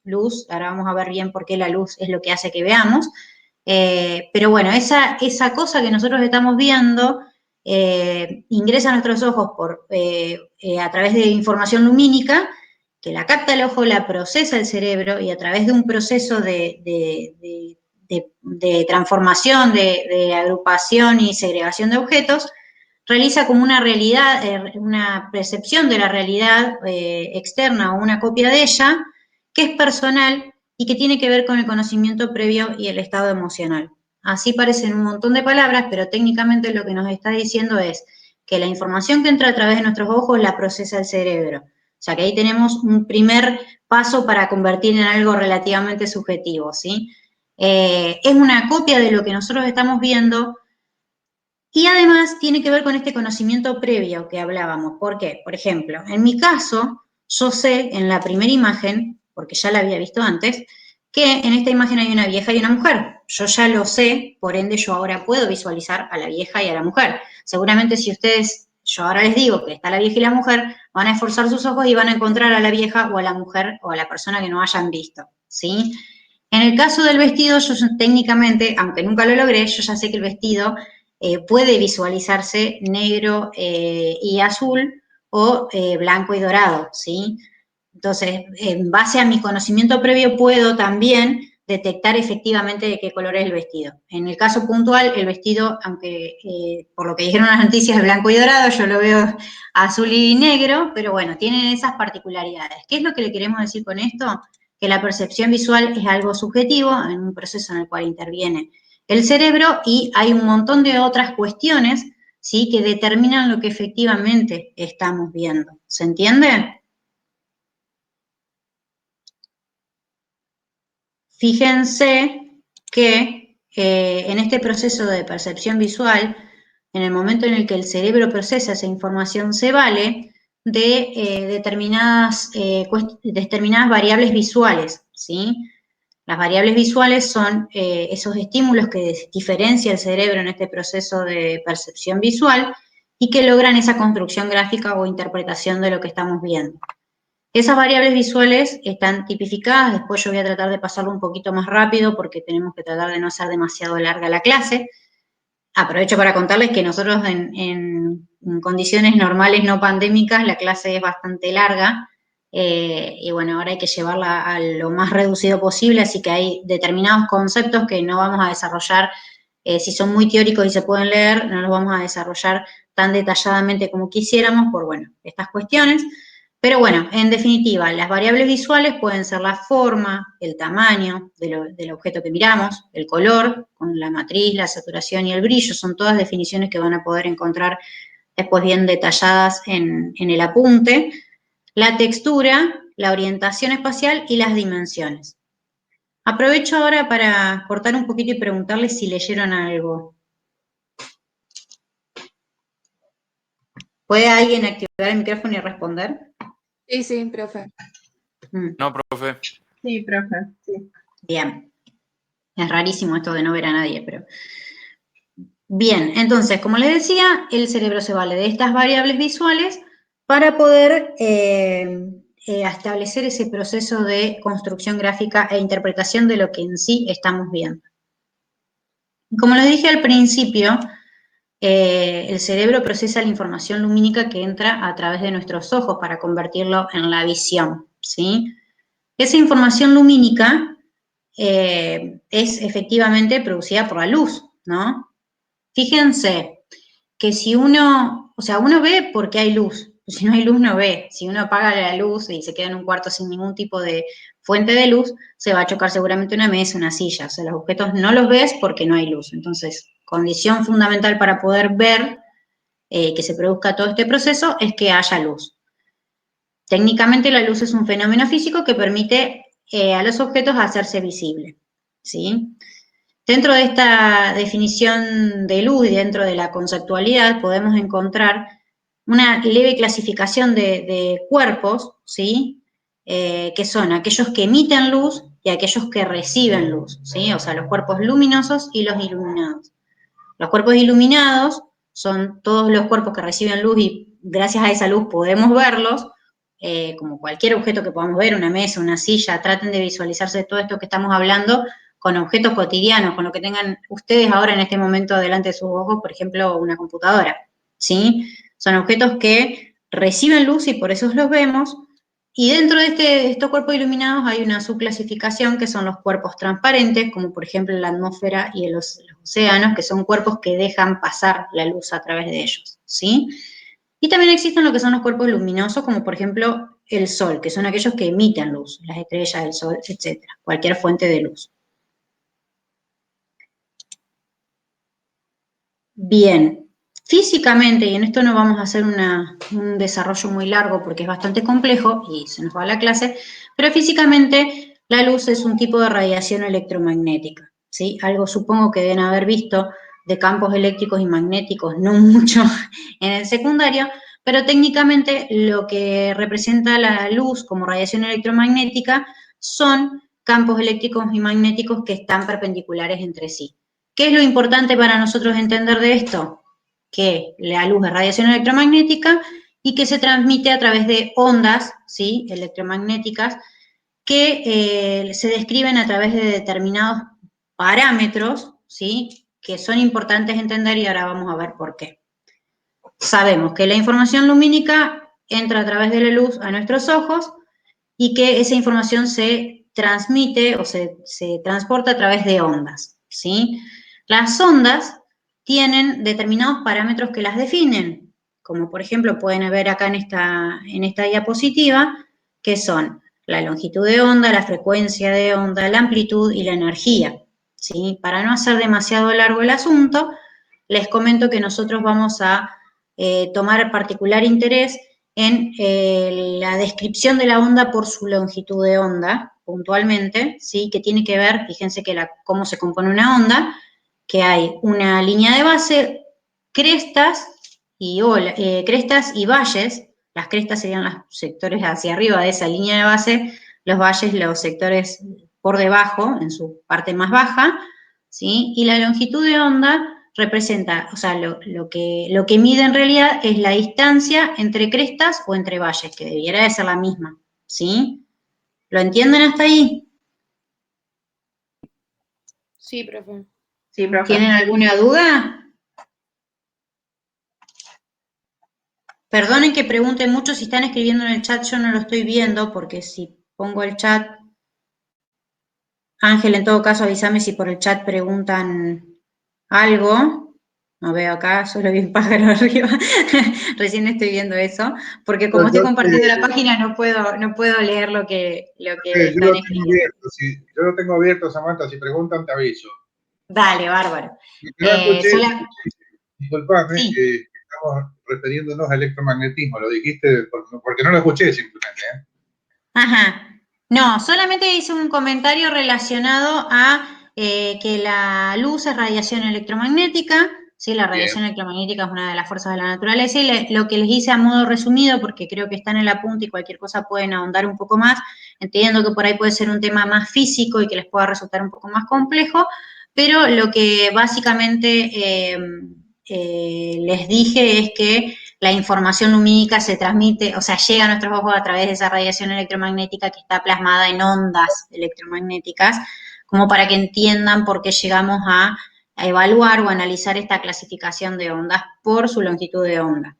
ahora vamos a ver bien por qué la luz es lo que hace que veamos, pero bueno, esa cosa que nosotros estamos viendo ingresa a nuestros ojos a través de información lumínica, que la capta el ojo, la procesa el cerebro, y a través de un proceso de transformación, de agrupación y segregación de objetos, realiza como una realidad, una percepción de la realidad externa o una copia de ella, que es personal y que tiene que ver con el conocimiento previo y el estado emocional. Así parecen un montón de palabras, pero técnicamente lo que nos está diciendo es que la información que entra a través de nuestros ojos la procesa el cerebro. O sea que ahí tenemos un primer paso para convertir en algo relativamente subjetivo, ¿sí? Es una copia de lo que nosotros estamos viendo. Y además tiene que ver con este conocimiento previo que hablábamos. ¿Por qué? Por ejemplo, en mi caso, yo sé en la primera imagen, porque ya la había visto antes, que en esta imagen hay una vieja y una mujer. Yo ya lo sé, por ende yo ahora puedo visualizar a la vieja y a la mujer. Seguramente si ustedes, yo ahora les digo que está la vieja y la mujer, van a esforzar sus ojos y van a encontrar a la vieja o a la mujer o a la persona que no hayan visto, ¿sí? En el caso del vestido, yo técnicamente, aunque nunca lo logré, yo ya sé que el vestido puede visualizarse negro y azul o blanco y dorado, ¿sí? Entonces, en base a mi conocimiento previo, puedo también detectar efectivamente de qué color es el vestido. En el caso puntual, el vestido, aunque por lo que dijeron las noticias es blanco y dorado, yo lo veo azul y negro, pero bueno, tienen esas particularidades. ¿Qué es lo que le queremos decir con esto? Que la percepción visual es algo subjetivo en un proceso en el cual interviene el cerebro y hay un montón de otras cuestiones, ¿sí?, que determinan lo que efectivamente estamos viendo. ¿Se entiende? Fíjense que en este proceso de percepción visual, en el momento en el que el cerebro procesa esa información, se vale de determinadas variables visuales, ¿sí? Las variables visuales son esos estímulos que diferencia el cerebro en este proceso de percepción visual y que logran esa construcción gráfica o interpretación de lo que estamos viendo. Esas variables visuales están tipificadas, después yo voy a tratar de pasarlo un poquito más rápido porque tenemos que tratar de no hacer demasiado larga la clase. Aprovecho para contarles que nosotros en condiciones normales no pandémicas la clase es bastante larga y bueno, ahora hay que llevarla a lo más reducido posible, así que hay determinados conceptos que no vamos a desarrollar, si son muy teóricos y se pueden leer, no los vamos a desarrollar tan detalladamente como quisiéramos por, bueno, estas cuestiones. Pero bueno, en definitiva, las variables visuales pueden ser la forma, el tamaño del objeto que miramos, el color, con la matriz, la saturación y el brillo, son todas definiciones que van a poder encontrar después bien detalladas en el apunte, la textura, la orientación espacial y las dimensiones. Aprovecho ahora para cortar un poquito y preguntarles si leyeron algo. ¿Puede alguien activar el micrófono y responder? Sí, profe. No, profe. Sí, profe. Sí. Bien. Es rarísimo esto de no ver a nadie, pero... Bien, entonces, como les decía, el cerebro se vale de estas variables visuales para poder establecer ese proceso de construcción gráfica e interpretación de lo que en sí estamos viendo. Como les dije al principio, el cerebro procesa la información lumínica que entra a través de nuestros ojos para convertirlo en la visión, ¿sí? Esa información lumínica es efectivamente producida por la luz, ¿no? Fíjense que si uno ve porque hay luz, si no hay luz no ve. Si uno apaga la luz y se queda en un cuarto sin ningún tipo de fuente de luz, se va a chocar seguramente una mesa, una silla. O sea, los objetos no los ves porque no hay luz. Entonces, condición fundamental para poder ver que se produzca todo este proceso es que haya luz. Técnicamente la luz es un fenómeno físico que permite a los objetos hacerse visibles, ¿sí? Dentro de esta definición de luz y dentro de la conceptualidad podemos encontrar una leve clasificación de cuerpos, ¿sí? Que son aquellos que emiten luz y aquellos que reciben luz, ¿sí? O sea, los cuerpos luminosos y los iluminados. Los cuerpos iluminados son todos los cuerpos que reciben luz y gracias a esa luz podemos verlos, como cualquier objeto que podamos ver, una mesa, una silla, traten de visualizarse todo esto que estamos hablando con objetos cotidianos, con lo que tengan ustedes ahora en este momento delante de sus ojos, por ejemplo, una computadora, ¿sí? Son objetos que reciben luz y por eso los vemos, y dentro de estos cuerpos iluminados hay una subclasificación que son los cuerpos transparentes, como por ejemplo la atmósfera y los océanos, que son cuerpos que dejan pasar la luz a través de ellos, ¿sí? Y también existen lo que son los cuerpos luminosos, como por ejemplo el Sol, que son aquellos que emiten luz, las estrellas, el Sol, etc. Cualquier fuente de luz. Bien, físicamente, y en esto no vamos a hacer un desarrollo muy largo porque es bastante complejo y se nos va la clase, pero físicamente la luz es un tipo de radiación electromagnética, ¿sí? Algo supongo que deben haber visto de campos eléctricos y magnéticos, no mucho en el secundario, pero técnicamente lo que representa la luz como radiación electromagnética son campos eléctricos y magnéticos que están perpendiculares entre sí. ¿Qué es lo importante para nosotros entender de esto? Que la luz es radiación electromagnética y que se transmite a través de ondas, ¿sí? Electromagnéticas que se describen a través de determinados parámetros, ¿sí? Que son importantes entender y ahora vamos a ver por qué. Sabemos que la información lumínica entra a través de la luz a nuestros ojos y que esa información se transmite o se transporta a través de ondas, ¿sí? Las ondas tienen determinados parámetros que las definen, como por ejemplo pueden ver acá en esta diapositiva, que son la longitud de onda, la frecuencia de onda, la amplitud y la energía, ¿sí? Para no hacer demasiado largo el asunto, les comento que nosotros vamos a tomar particular interés en la descripción de la onda por su longitud de onda, puntualmente, ¿sí? Que tiene que ver, fíjense que cómo se compone una onda, que hay una línea de base, crestas y valles. Las crestas serían los sectores hacia arriba de esa línea de base, los valles los sectores por debajo, en su parte más baja, ¿sí? Y la longitud de onda representa, o sea, lo que mide en realidad es la distancia entre crestas o entre valles, que debiera de ser la misma, ¿sí? ¿Lo entienden hasta ahí? Sí, profe. Sí, profe. ¿Tienen alguna duda? Perdonen que pregunten mucho, si están escribiendo en el chat yo no lo estoy viendo, porque si pongo el chat, Ángel, en todo caso avísame si por el chat preguntan algo. No veo acá, solo vi un pájaro arriba. Recién estoy viendo eso, porque como Yo, estoy yo, compartiendo la página no puedo leer lo que yo están lo tengo escribiendo. abierto, yo lo tengo abierto, Samantha, si preguntan te aviso. Dale, bárbaro. Yo no escuché, Sola- disculpame, sí. estamos refiriéndonos al electromagnetismo, lo dijiste porque no lo escuché simplemente. Ajá. No, solamente hice un comentario relacionado a que la luz es radiación electromagnética, ¿sí? La Bien, radiación electromagnética es una de las fuerzas de la naturaleza y lo que les hice a modo resumido, porque creo que están en la punta y cualquier cosa pueden ahondar un poco más, entendiendo que por ahí puede ser un tema más físico y que les pueda resultar un poco más complejo, pero lo que básicamente les dije es que la información lumínica se transmite, o sea, llega a nuestros ojos a través de esa radiación electromagnética que está plasmada en ondas electromagnéticas, como para que entiendan por qué llegamos a evaluar o analizar esta clasificación de ondas por su longitud de onda.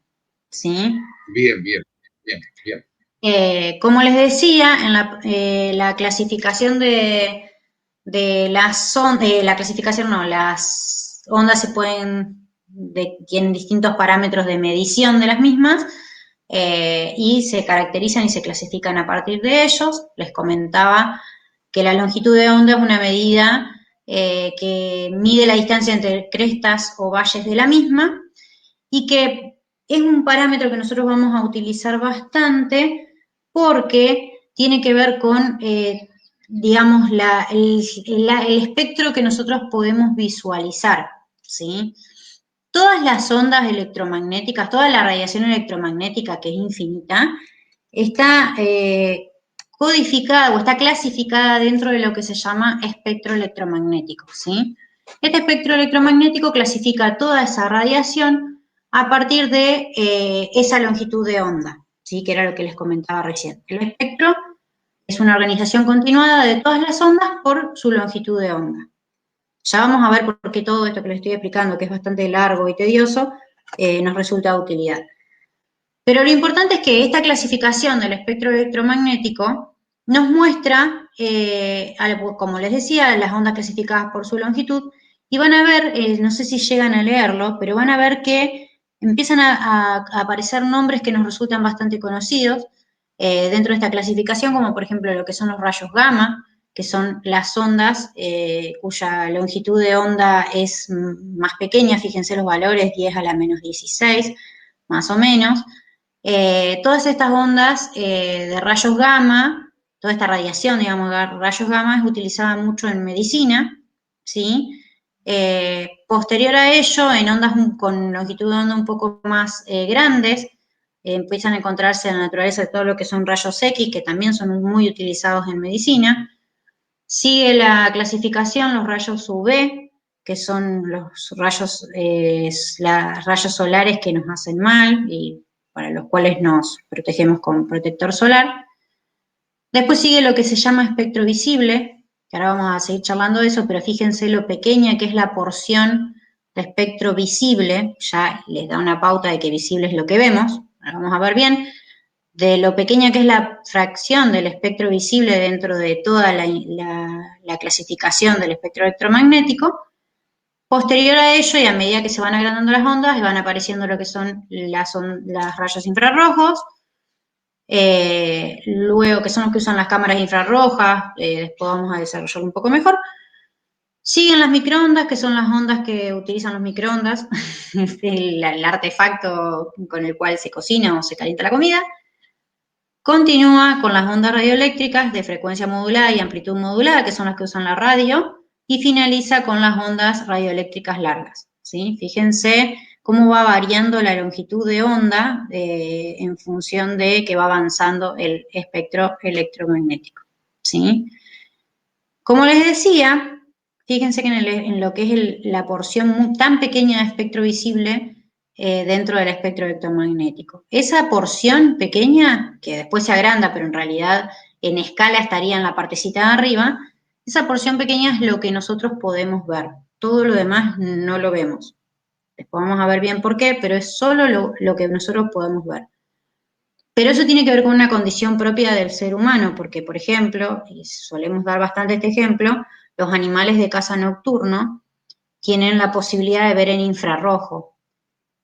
¿Sí? bien, bien, bien, bien. Como les decía, en la clasificación las ondas se pueden, tienen distintos parámetros de medición de las mismas y se caracterizan y se clasifican a partir de ellos. Les comentaba que la longitud de onda es una medida que mide la distancia entre crestas o valles de la misma y que es un parámetro que nosotros vamos a utilizar bastante porque tiene que ver con, digamos, el espectro que nosotros podemos visualizar, ¿sí? Todas las ondas electromagnéticas, toda la radiación electromagnética, que es infinita, está codificada o está clasificada dentro de lo que se llama espectro electromagnético, ¿sí? Este espectro electromagnético clasifica toda esa radiación a partir de esa longitud de onda, ¿sí? Que era lo que les comentaba recién. El espectro es una organización continuada de todas las ondas por su longitud de onda. Ya vamos a ver por qué todo esto que les estoy explicando, que es bastante largo y tedioso, nos resulta de utilidad. Pero lo importante es que esta clasificación del espectro electromagnético nos muestra, como les decía, las ondas clasificadas por su longitud, y van a ver, no sé si llegan a leerlo, pero van a ver que empiezan a aparecer nombres que nos resultan bastante conocidos dentro de esta clasificación, como por ejemplo lo que son los rayos gamma, que son las ondas cuya longitud de onda es más pequeña, fíjense los valores, 10 a la menos 16, más o menos. Todas estas ondas de rayos gamma, toda esta radiación, digamos, de rayos gamma es utilizada mucho en medicina, ¿sí? Posterior a ello, en ondas con longitud de onda un poco más grandes, empiezan a encontrarse en la naturaleza de todo lo que son rayos X, que también son muy utilizados en medicina. Sigue la clasificación los rayos UV, que son los rayos, rayos solares que nos hacen mal y para los cuales nos protegemos con protector solar. Después sigue lo que se llama espectro visible, que ahora vamos a seguir charlando de eso, pero fíjense lo pequeña que es la porción de espectro visible, ya les da una pauta de que visible es lo que vemos, ahora vamos a ver bien, de lo pequeña que es la fracción del espectro visible dentro de toda la clasificación del espectro electromagnético. Posterior a ello, y a medida que se van agrandando las ondas, van apareciendo lo que son las rayos infrarrojos, luego que son los que usan las cámaras infrarrojas, después vamos a desarrollar un poco mejor. Siguen las microondas, que son las ondas que utilizan los microondas, el artefacto con el cual se cocina o se calienta la comida. Continúa con las ondas radioeléctricas de frecuencia modulada y amplitud modulada, que son las que usan la radio, y finaliza con las ondas radioeléctricas largas, ¿sí? Fíjense cómo va variando la longitud de onda en función de que va avanzando el espectro electromagnético, ¿sí? Como les decía, fíjense que en lo que es la porción tan pequeña de espectro visible dentro del espectro electromagnético. Esa porción pequeña, que después se agranda, pero en realidad en escala estaría en la partecita de arriba, esa porción pequeña es lo que nosotros podemos ver. Todo lo demás no lo vemos. Después vamos a ver bien por qué, pero es solo lo que nosotros podemos ver. Pero eso tiene que ver con una condición propia del ser humano, porque, por ejemplo, y solemos dar bastante este ejemplo, los animales de caza nocturno tienen la posibilidad de ver en infrarrojo.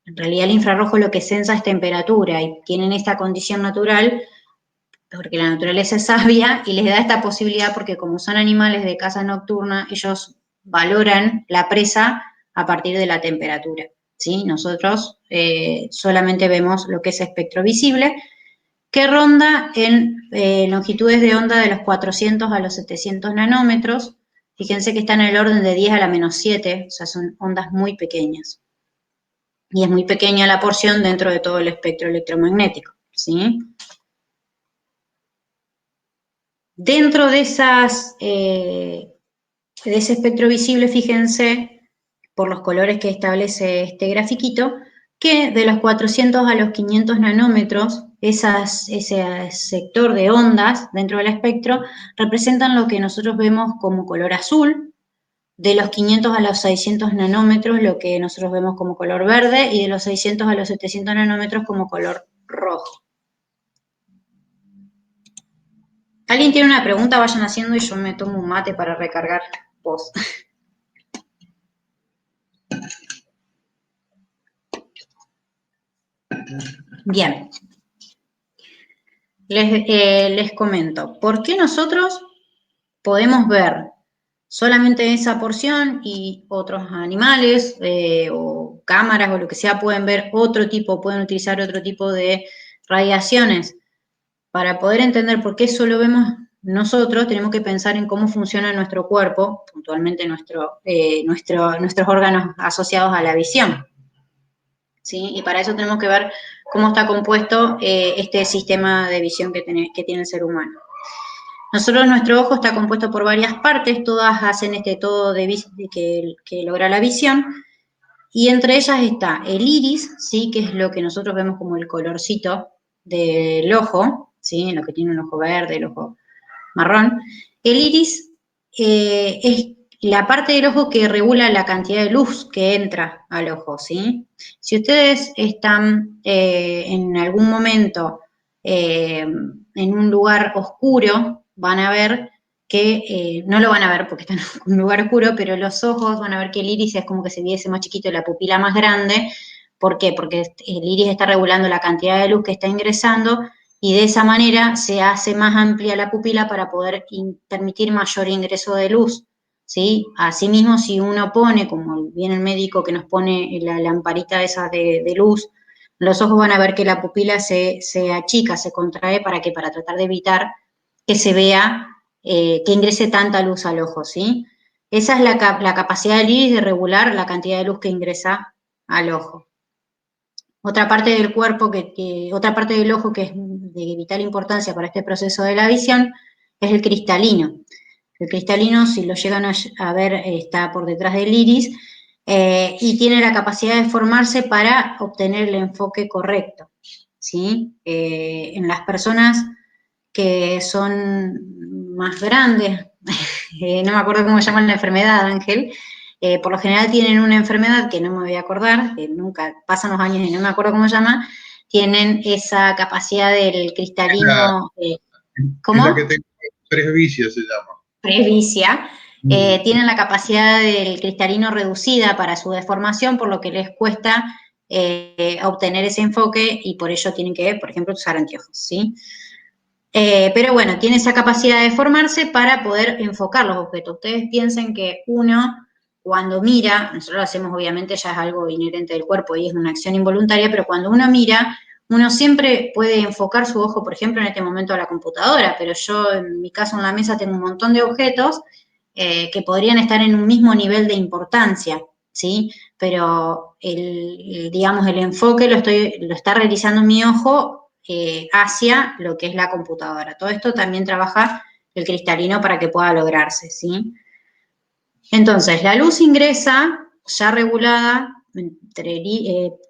En realidad el infrarrojo lo que sensa es temperatura y tienen esta condición natural porque la naturaleza es sabia y les da esta posibilidad porque como son animales de caza nocturna, ellos valoran la presa a partir de la temperatura, ¿sí? Nosotros solamente vemos lo que es espectro visible, que ronda en longitudes de onda de los 400 a los 700 nanómetros. Fíjense que está en el orden de 10 a la menos 7, o sea, son ondas muy pequeñas. Y es muy pequeña la porción dentro de todo el espectro electromagnético, ¿sí? Dentro de de ese espectro visible, fíjense, por los colores que establece este grafiquito, que de los 400 a los 500 nanómetros, ese sector de ondas dentro del espectro representan lo que nosotros vemos como color azul, de los 500 a los 600 nanómetros lo que nosotros vemos como color verde y de los 600 a los 700 nanómetros como color rojo. ¿Alguien tiene una pregunta? Vayan haciendo y yo me tomo un mate para recargar voz. Bien. Les comento. ¿Por qué nosotros podemos ver solamente esa porción y otros animales o cámaras o lo que sea pueden ver pueden utilizar otro tipo de radiaciones? Para poder entender por qué solo vemos nosotros, tenemos que pensar en cómo funciona nuestro cuerpo, puntualmente nuestros órganos asociados a la visión, ¿sí? Y para eso tenemos que ver cómo está compuesto este sistema de visión que tiene el ser humano. Nuestro ojo está compuesto por varias partes, todas hacen este todo que logra la visión, y entre ellas está el iris, ¿sí? Que es lo que nosotros vemos como el colorcito del ojo, ¿sí? Lo que tiene un ojo verde, el ojo marrón. El iris es la parte del ojo que regula la cantidad de luz que entra al ojo, ¿sí? Si ustedes están en algún momento en un lugar oscuro, van a ver que, no lo van a ver porque están en un lugar oscuro, pero los ojos van a ver que el iris es como que se viese más chiquito y la pupila más grande. ¿Por qué? Porque el iris está regulando la cantidad de luz que está ingresando y de esa manera se hace más amplia la pupila para poder permitir mayor ingreso de luz, ¿sí? Asimismo, si uno pone, como viene el médico que nos pone la lamparita esa de luz, los ojos van a ver que la pupila se achica, se contrae, ¿para qué? Para tratar de evitar que se vea, que ingrese tanta luz al ojo, ¿sí? Esa es la capacidad del iris de regular la cantidad de luz que ingresa al ojo. Otra parte del cuerpo, otra parte del ojo que es de vital importancia para este proceso de la visión es el cristalino. El cristalino, si lo llegan a ver, está por detrás del iris y tiene la capacidad de formarse para obtener el enfoque correcto, ¿sí? En las personas que son más grandes, no me acuerdo cómo llaman la enfermedad, Ángel, por lo general tienen una enfermedad que no me voy a acordar, que nunca pasan los años y no me acuerdo cómo se llama, tienen esa capacidad del cristalino. ¿Cómo? Es la que tengo, presbicia se llama. Presbicia. Tienen la capacidad del cristalino reducida para su deformación, por lo que les cuesta obtener ese enfoque y por ello tienen que, por ejemplo, usar anteojos, ¿sí? Pero bueno, tiene esa capacidad de formarse para poder enfocar los objetos. Ustedes piensen que uno, cuando mira, nosotros lo hacemos obviamente, ya es algo inherente del cuerpo y es una acción involuntaria, pero cuando uno mira, uno siempre puede enfocar su ojo, por ejemplo, en este momento a la computadora, pero yo en mi caso en la mesa tengo un montón de objetos que podrían estar en un mismo nivel de importancia, ¿sí? Pero digamos, el enfoque lo está realizando mi ojo hacia lo que es la computadora. Todo esto también trabaja el cristalino para que pueda lograrse, ¿sí? Entonces, la luz ingresa ya regulada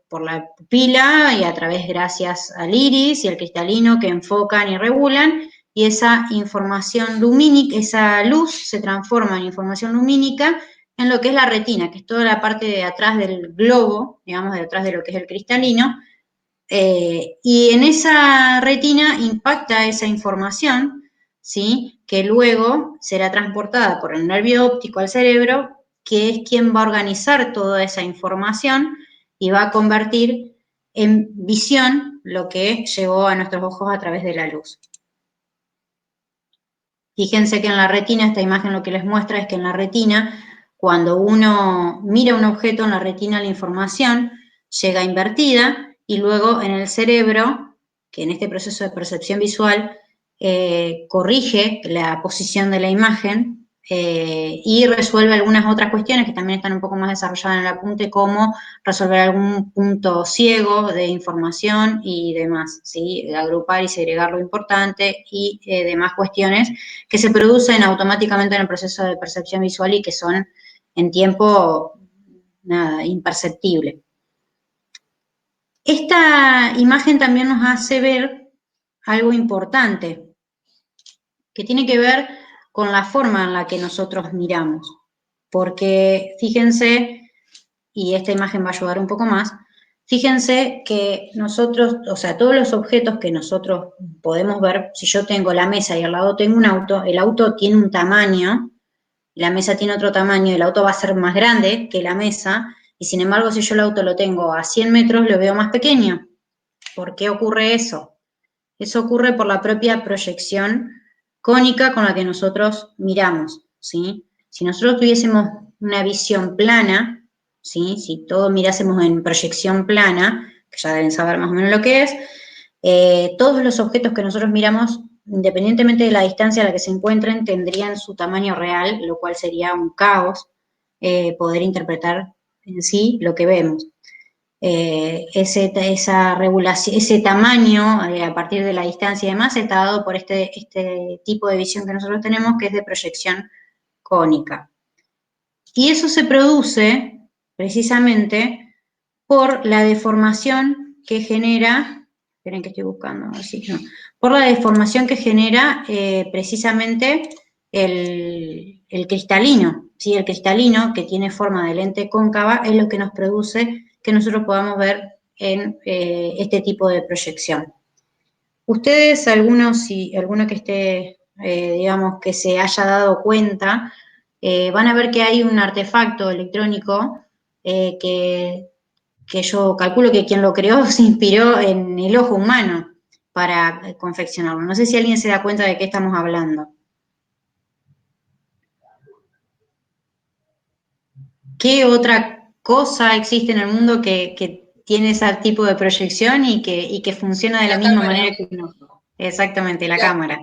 por la pupila y a través, gracias al iris y al cristalino que enfocan y regulan, y esa información lumínica, esa luz se transforma en información lumínica en lo que es la retina, que es toda la parte de atrás del globo, digamos, de atrás de lo que es el cristalino, y en esa retina impacta esa información, ¿sí? Que luego será transportada por el nervio óptico al cerebro que es quien va a organizar toda esa información y va a convertir en visión lo que llegó a nuestros ojos a través de la luz. Fíjense que en la retina, esta imagen lo que les muestra es que en la retina, cuando uno mira un objeto en la retina, la información llega invertida y luego en el cerebro, que en este proceso de percepción visual corrige la posición de la imagen y resuelve algunas otras cuestiones que también están un poco más desarrolladas en el apunte, como resolver algún punto ciego de información y demás, ¿sí? Agrupar y segregar lo importante y demás cuestiones que se producen automáticamente en el proceso de percepción visual y que son en tiempo, nada, imperceptible. Esta imagen también nos hace ver algo importante, que tiene que ver con la forma en la que nosotros miramos. Porque fíjense, y esta imagen va a ayudar un poco más, fíjense que nosotros, o sea, todos los objetos que nosotros podemos ver, si yo tengo la mesa y al lado tengo un auto, el auto tiene un tamaño, la mesa tiene otro tamaño, el auto va a ser más grande que la mesa, y sin embargo, si yo el auto lo tengo a 100 metros, lo veo más pequeño. ¿Por qué ocurre eso? Eso ocurre por la propia proyección cónica con la que nosotros miramos, ¿sí? Si nosotros tuviésemos una visión plana, ¿sí? Si todos mirásemos en proyección plana, que ya deben saber más o menos lo que es, todos los objetos que nosotros miramos, independientemente de la distancia a la que se encuentren, tendrían su tamaño real, lo cual sería un caos poder interpretar en sí lo que vemos. Esa regulación, ese tamaño a partir de la distancia y demás está dado por este tipo de visión que nosotros tenemos, que es de proyección cónica. Y eso se produce precisamente por la deformación que genera, esperen que estoy buscando, a ver si no, por la deformación que genera precisamente el cristalino, ¿sí? El cristalino, que tiene forma de lente cóncava, es lo que nos produce que nosotros podamos ver en este tipo de proyección. Ustedes, alguno que esté, digamos, que se haya dado cuenta, van a ver que hay un artefacto electrónico que yo calculo que quien lo creó se inspiró en el ojo humano para confeccionarlo. No sé si alguien se da cuenta de qué estamos hablando. ¿Qué otra cosa existe en el mundo que tiene ese tipo de proyección y que funciona de la misma manera que un ojo? Exactamente, la cámara.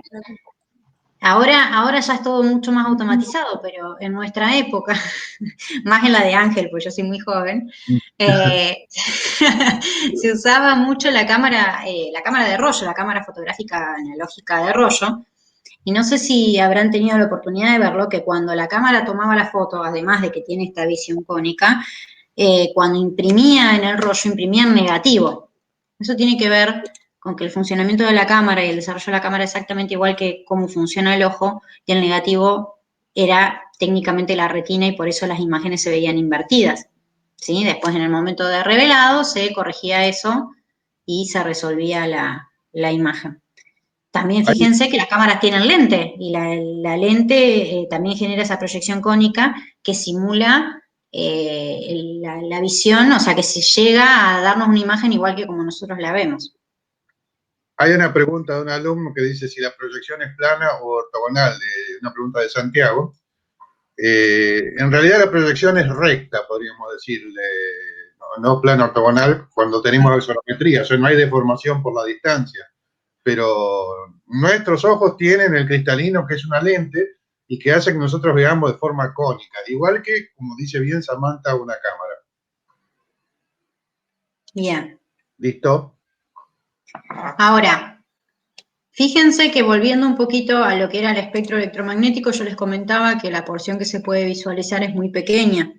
Ahora ya es todo mucho más automatizado, pero en nuestra época, más en la de Ángel, pues yo soy muy joven, se usaba mucho la cámara de rollo, la cámara fotográfica analógica de rollo, y no sé si habrán tenido la oportunidad de verlo, que cuando la cámara tomaba la foto, además de que tiene esta visión cónica, cuando imprimía en el rollo, imprimía en negativo. Eso tiene que ver con que el funcionamiento de la cámara y el desarrollo de la cámara es exactamente igual que cómo funciona el ojo, y el negativo era técnicamente la retina y por eso las imágenes se veían invertidas, ¿sí? Después, en el momento de revelado, se corregía eso y se resolvía la imagen. También fíjense que las cámaras tienen lente y la lente también genera esa proyección cónica que simula la visión, o sea, que se llega a darnos una imagen igual que como nosotros la vemos. Hay una pregunta de un alumno que dice si la proyección es plana o ortogonal, una pregunta de Santiago. En realidad la proyección es recta, podríamos decir, no plana ortogonal cuando tenemos isometría, o sea, no hay deformación por la distancia. Pero nuestros ojos tienen el cristalino, que es una lente, y que hace que nosotros veamos de forma cónica, igual que, como dice bien Samantha, una cámara. Bien. ¿Listo? Ahora, fíjense que volviendo un poquito a lo que era el espectro electromagnético, yo les comentaba que la porción que se puede visualizar es muy pequeña,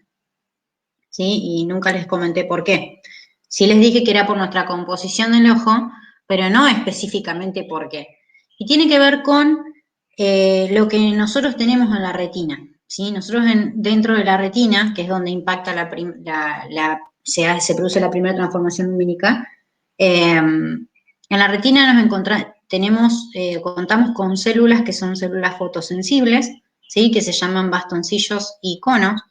¿sí? Y nunca les comenté por qué. Sí les dije que era por nuestra composición del ojo, pero no específicamente por qué. Y tiene que ver con lo que nosotros tenemos en la retina, ¿sí? Nosotros dentro de la retina, que es donde impacta se produce la primera transformación lumínica, en la retina contamos con células que son células fotosensibles, ¿sí? Que se llaman bastoncillos y conos,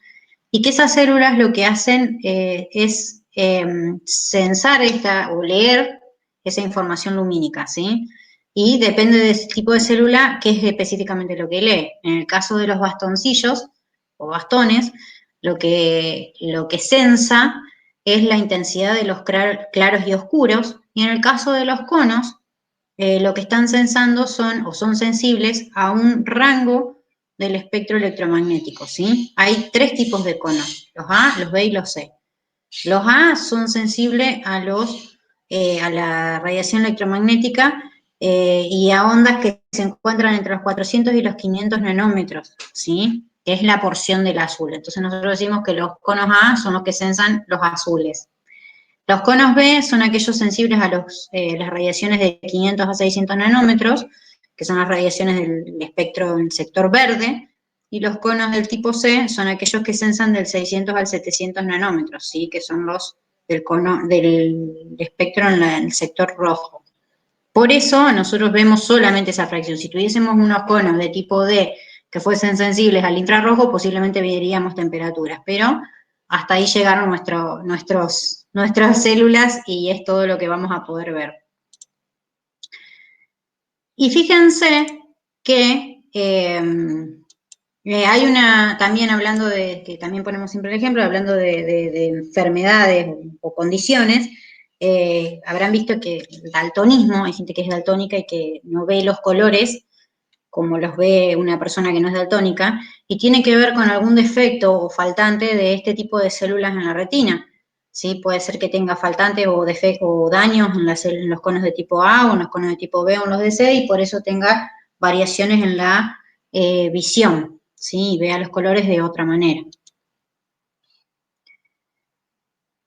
y que esas células lo que hacen es sensar o leer esa información lumínica, ¿sí? Y depende del tipo de célula, qué es específicamente lo que lee. En el caso de los bastoncillos o bastones, lo que sensa es la intensidad de los claros y oscuros, y en el caso de los conos, lo que están sensando son sensibles a un rango del espectro electromagnético, ¿sí? Hay 3 tipos de conos, los A, los B y los C. Los A son sensibles a la radiación electromagnética y a ondas que se encuentran entre los 400 y los 500 nanómetros, ¿sí? Que es la porción del azul. Entonces nosotros decimos que los conos A son los que sensan los azules. Los conos B son aquellos sensibles a las radiaciones de 500 a 600 nanómetros, que son las radiaciones del espectro del sector verde, y los conos del tipo C son aquellos que sensan del 600 al 700 nanómetros, ¿sí? Que son los del espectro en el sector rojo. Por eso nosotros vemos solamente esa fracción. Si tuviésemos unos conos de tipo D que fuesen sensibles al infrarrojo, posiblemente veríamos temperaturas, pero hasta ahí llegaron nuestras células y es todo lo que vamos a poder ver. Y fíjense que hay también hablando que también ponemos siempre el ejemplo, hablando de enfermedades o condiciones, habrán visto que el daltonismo, hay gente que es daltónica y que no ve los colores como los ve una persona que no es daltónica, y tiene que ver con algún defecto o faltante de este tipo de células en la retina. ¿Sí? Puede ser que tenga faltantes o daños en los conos de tipo A o en los conos de tipo B o en los de C, y por eso tenga variaciones en la visión, ¿sí? Y vea los colores de otra manera.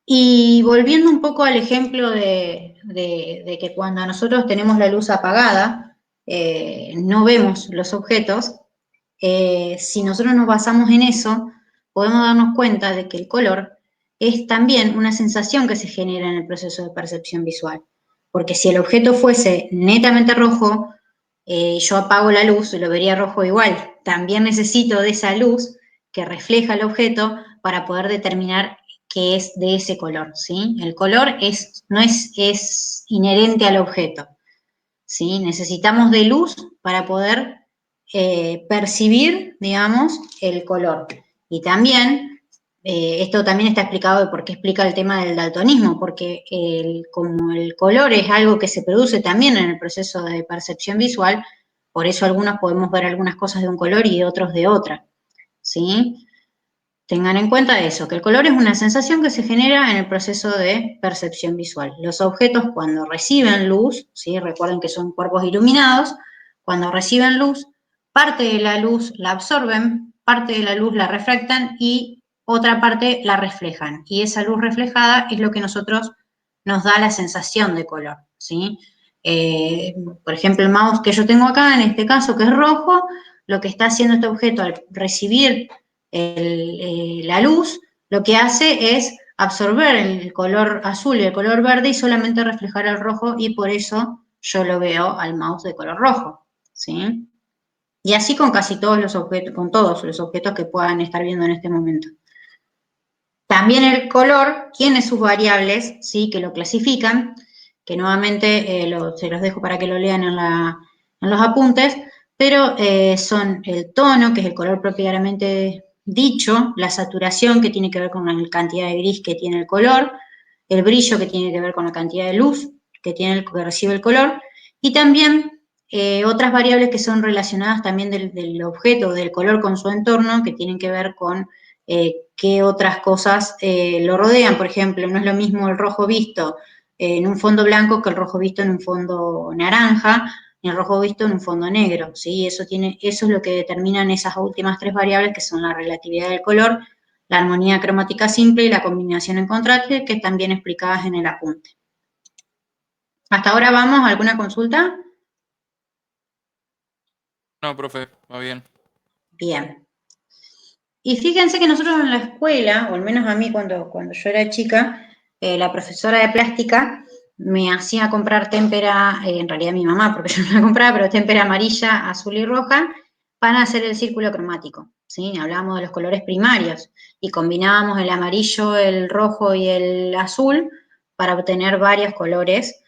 Y volviendo un poco al ejemplo de que cuando nosotros tenemos la luz apagada, no vemos los objetos, si nosotros nos basamos en eso, podemos darnos cuenta de que el color es también una sensación que se genera en el proceso de percepción visual. Porque si el objeto fuese netamente rojo, yo apago la luz y lo vería rojo igual. También necesito de esa luz que refleja el objeto para poder determinar que es de ese color, ¿sí? El color no es inherente al objeto, ¿sí? Necesitamos de luz para poder percibir, digamos, el color. Y también, esto también está explicado de por qué explica el tema del daltonismo, porque como el color es algo que se produce también en el proceso de percepción visual, por eso algunos podemos ver algunas cosas de un color y otros de otra, ¿sí? Tengan en cuenta eso, que el color es una sensación que se genera en el proceso de percepción visual. Los objetos cuando reciben luz, ¿sí? Recuerden que son cuerpos iluminados, cuando reciben luz, parte de la luz la absorben, parte de la luz la refractan y otra parte la reflejan. Y esa luz reflejada es lo que nos da la sensación de color, ¿sí? Por ejemplo, el mouse que yo tengo acá, en este caso, que es rojo, lo que está haciendo este objeto al recibir la luz, lo que hace es absorber el color azul y el color verde y solamente reflejar el rojo, y por eso yo lo veo al mouse de color rojo, ¿sí? Y así con casi todos los objetos, con todos los objetos que puedan estar viendo en este momento. También el color tiene sus variables, ¿sí? Que lo clasifican, que nuevamente se los dejo para que lo lean en los apuntes, pero son el tono, que es el color propiamente dicho, la saturación, que tiene que ver con la cantidad de gris que tiene el color, el brillo, que tiene que ver con la cantidad de luz que recibe el color, y también otras variables que son relacionadas también del objeto, del color con su entorno, que tienen que ver con qué otras cosas lo rodean. Por ejemplo, no es lo mismo el rojo visto en un fondo blanco que el rojo visto en un fondo naranja, ni el rojo visto en un fondo negro, ¿sí? Eso es lo que determinan esas últimas 3 variables, que son la relatividad del color, la armonía cromática simple y la combinación en contraste, que están bien explicadas en el apunte. ¿Hasta ahora vamos? ¿Alguna consulta? No, profe, va bien. Bien. Y fíjense que nosotros en la escuela, o al menos a mí cuando yo era chica, la profesora de plástica me hacía comprar témpera, en realidad mi mamá, porque yo no la compraba, pero témpera amarilla, azul y roja, para hacer el círculo cromático, ¿sí? Hablábamos de los colores primarios y combinábamos el amarillo, el rojo y el azul para obtener varios colores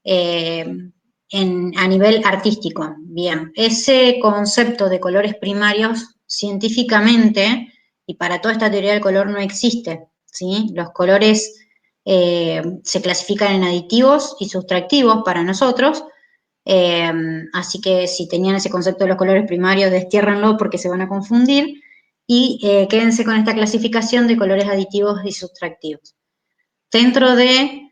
a nivel artístico. Bien, ese concepto de colores primarios científicamente y para toda esta teoría del color no existe, ¿sí? Los colores se clasifican en aditivos y sustractivos para nosotros, así que si tenían ese concepto de los colores primarios, destiérrenlo porque se van a confundir y quédense con esta clasificación de colores aditivos y sustractivos. Dentro de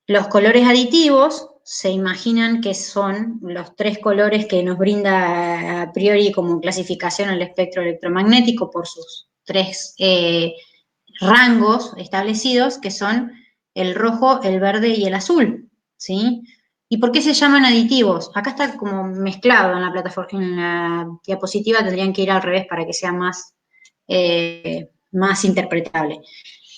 los colores aditivos se imaginan que son los 3 colores que nos brinda a priori como clasificación el espectro electromagnético por sus 3 rangos establecidos, que son el rojo, el verde y el azul, ¿sí? ¿Y por qué se llaman aditivos? Acá está como mezclado en la plataforma, en la diapositiva tendrían que ir al revés para que sea más interpretable.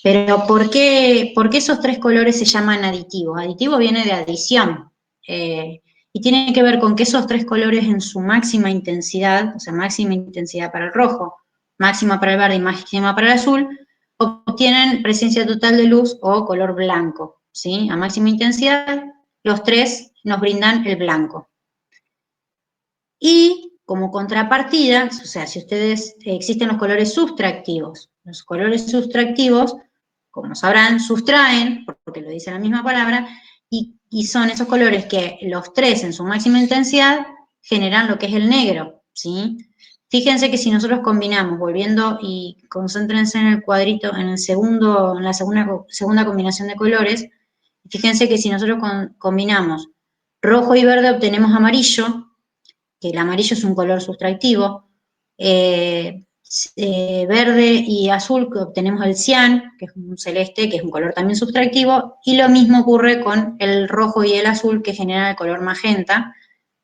Pero ¿por qué esos 3 colores se llaman aditivos? Aditivo viene de adición, y tiene que ver con que esos 3 colores en su máxima intensidad, o sea, máxima intensidad para el rojo, máxima para el verde y máxima para el azul, obtienen presencia total de luz o color blanco, ¿sí? A máxima intensidad, los 3 nos brindan el blanco. Y como contrapartida, o sea, si ustedes, existen los colores sustractivos. Los colores sustractivos, como sabrán, sustraen, porque lo dice la misma palabra, y son esos colores que los 3 en su máxima intensidad generan lo que es el negro, ¿sí? Fíjense que si nosotros combinamos, volviendo y concéntrense en el cuadrito, en la segunda combinación de colores, fíjense que si nosotros combinamos rojo y verde obtenemos amarillo, que el amarillo es un color sustractivo, verde y azul que obtenemos el cian, que es un celeste, que es un color también sustractivo, y lo mismo ocurre con el rojo y el azul que generan el color magenta,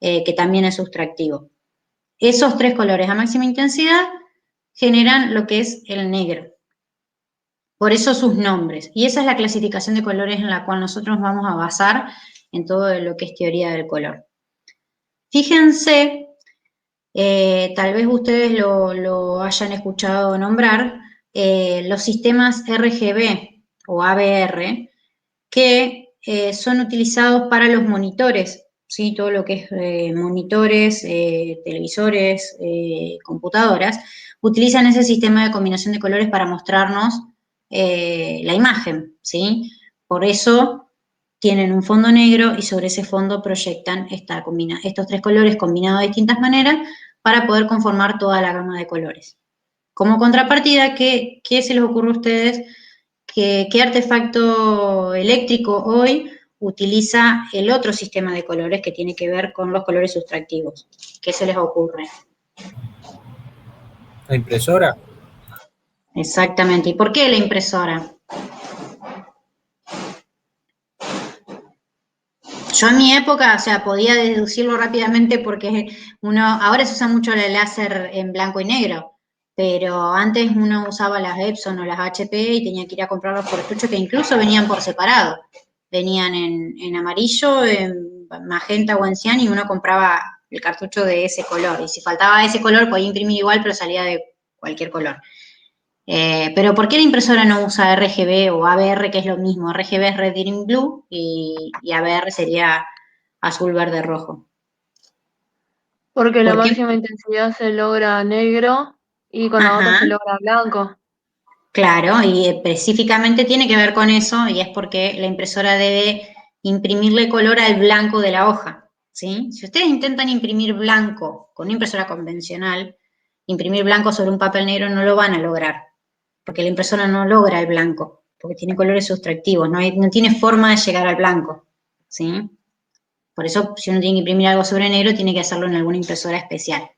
que también es sustractivo. Esos 3 colores a máxima intensidad generan lo que es el negro. Por eso sus nombres. Y esa es la clasificación de colores en la cual nosotros vamos a basar en todo lo que es teoría del color. Fíjense, tal vez ustedes lo hayan escuchado nombrar, los sistemas RGB o ABR, que son utilizados para los monitores, ¿sí? Todo lo que es monitores, televisores, computadoras, utilizan ese sistema de combinación de colores para mostrarnos la imagen, ¿sí? Por eso tienen un fondo negro y sobre ese fondo proyectan estos 3 colores combinados de distintas maneras para poder conformar toda la gama de colores. Como contrapartida, ¿qué se les ocurre a ustedes? ¿Qué artefacto eléctrico hoy utiliza el otro sistema de colores que tiene que ver con los colores sustractivos? ¿Qué se les ocurre? ¿La impresora? Exactamente. ¿Y por qué la impresora? Yo en mi época, o sea, podía deducirlo rápidamente porque ahora se usa mucho el láser en blanco y negro, pero antes uno usaba las Epson o las HP y tenía que ir a comprar los cartuchos que incluso venían por separado. Venían en amarillo, en magenta o en cian y uno compraba el cartucho de ese color. Y si faltaba ese color podía imprimir igual, pero salía de cualquier color. Pero ¿por qué la impresora no usa RGB o ABR, que es lo mismo? RGB es Red, Green, Blue y ABR sería azul, verde, rojo. Porque la ¿Por qué? máxima intensidad se logra negro y con la otra Ajá, se logra blanco. claro, y específicamente tiene que ver con eso y es porque la impresora debe imprimirle color al blanco de la hoja, ¿sí? Si ustedes intentan imprimir blanco con una impresora convencional, imprimir blanco sobre un papel negro no lo van a lograr, porque la impresora no logra el blanco, porque tiene colores sustractivos, no tiene forma de llegar al blanco, ¿sí? Por eso, si uno tiene que imprimir algo sobre negro, tiene que hacerlo en alguna impresora especial.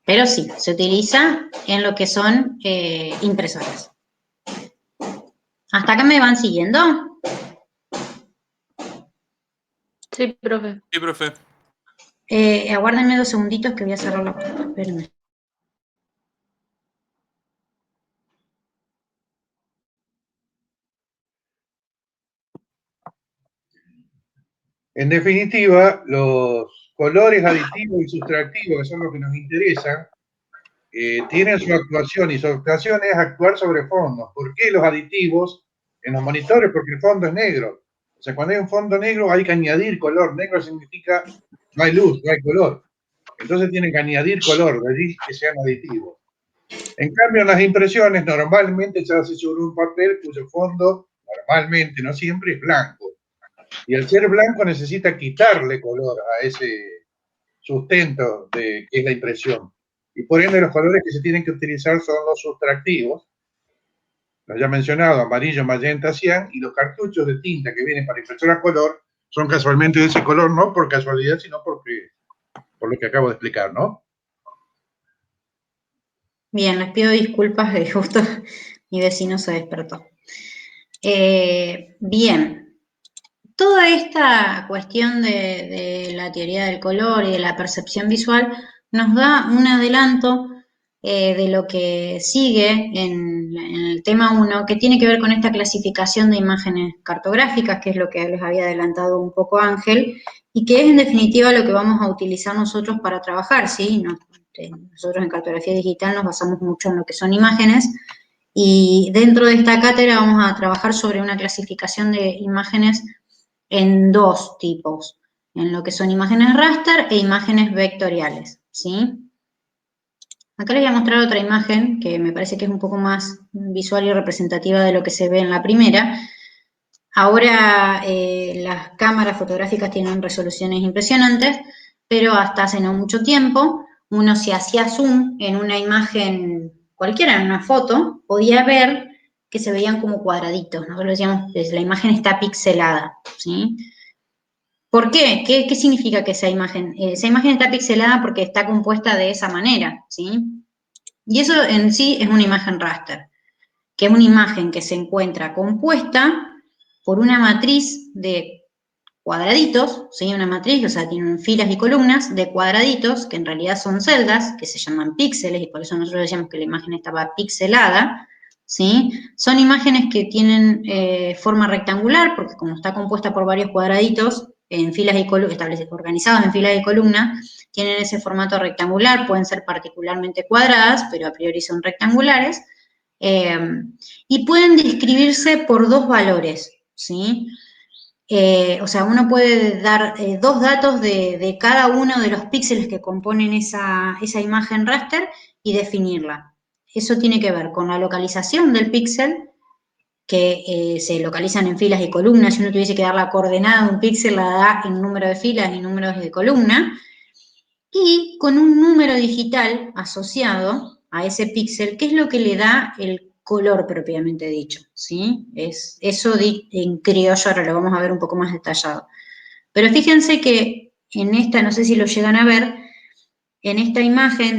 Pero sí, se utiliza en lo que son impresoras. ¿Hasta acá me van siguiendo? Sí, profe. Sí, profe. Aguárdenme 2 segunditos que voy a cerrar la puerta. Espérenme. En definitiva, los colores aditivos y sustractivos, que son los que nos interesan, tienen su actuación, y su actuación es actuar sobre fondos. ¿Por qué los aditivos en los monitores? Porque el fondo es negro. O sea, cuando hay un fondo negro hay que añadir color. Negro significa no hay luz, no hay color. Entonces tienen que añadir color, de allí que sean aditivos. En cambio, en las impresiones normalmente se hace sobre un papel cuyo fondo, normalmente, no siempre, es blanco. Y al ser blanco necesita quitarle color a ese sustento que es la impresión. Y por ende los colores que se tienen que utilizar son los sustractivos, los ya mencionado, amarillo, magenta, cian, y los cartuchos de tinta que vienen para impresora a color son casualmente de ese color, no por casualidad, sino por lo que acabo de explicar, ¿no? Bien, les pido disculpas, de justo mi vecino se despertó. Bien, toda esta cuestión de la teoría del color y de la percepción visual nos da un adelanto de lo que sigue en el tema 1, que tiene que ver con esta clasificación de imágenes cartográficas, que es lo que les había adelantado un poco Ángel, y que es en definitiva lo que vamos a utilizar nosotros para trabajar, ¿sí? Nosotros en cartografía digital nos basamos mucho en lo que son imágenes, y dentro de esta cátedra vamos a trabajar sobre una clasificación de imágenes en dos tipos, en lo que son imágenes raster e imágenes vectoriales, ¿sí? Acá les voy a mostrar otra imagen que me parece que es un poco más visual y representativa de lo que se ve en la primera. Ahora las cámaras fotográficas tienen resoluciones impresionantes, pero hasta hace no mucho tiempo, uno si hacía zoom en una imagen cualquiera, en una foto, podía ver que se veían como cuadraditos. Nosotros decíamos que la imagen está pixelada, ¿sí? ¿Por qué? ¿Qué significa que esa imagen? Esa imagen está pixelada porque está compuesta de esa manera, ¿sí? Y eso en sí es una imagen raster, que es una imagen que se encuentra compuesta por una matriz de cuadraditos, ¿sí? Una matriz, o sea, tienen filas y columnas de cuadraditos, que en realidad son celdas, que se llaman píxeles, y por eso nosotros decíamos que la imagen estaba pixelada, ¿sí? Son imágenes que tienen forma rectangular, porque como está compuesta por varios cuadraditos, en filas y organizados en filas y columnas, tienen ese formato rectangular, pueden ser particularmente cuadradas, pero a priori son rectangulares, y pueden describirse por dos valores, ¿sí? O sea, uno puede dar dos datos de cada uno de los píxeles que componen esa imagen raster y definirla. Eso tiene que ver con la localización del píxel, que se localizan en filas y columnas. Si uno tuviese que dar la coordenada de un píxel, la da en número de filas y números de columna, y con un número digital asociado a ese píxel, que es lo que le da el color propiamente dicho, ¿sí? Eso en criollo, ahora lo vamos a ver un poco más detallado. Pero fíjense que en esta, no sé si lo llegan a ver, en esta imagen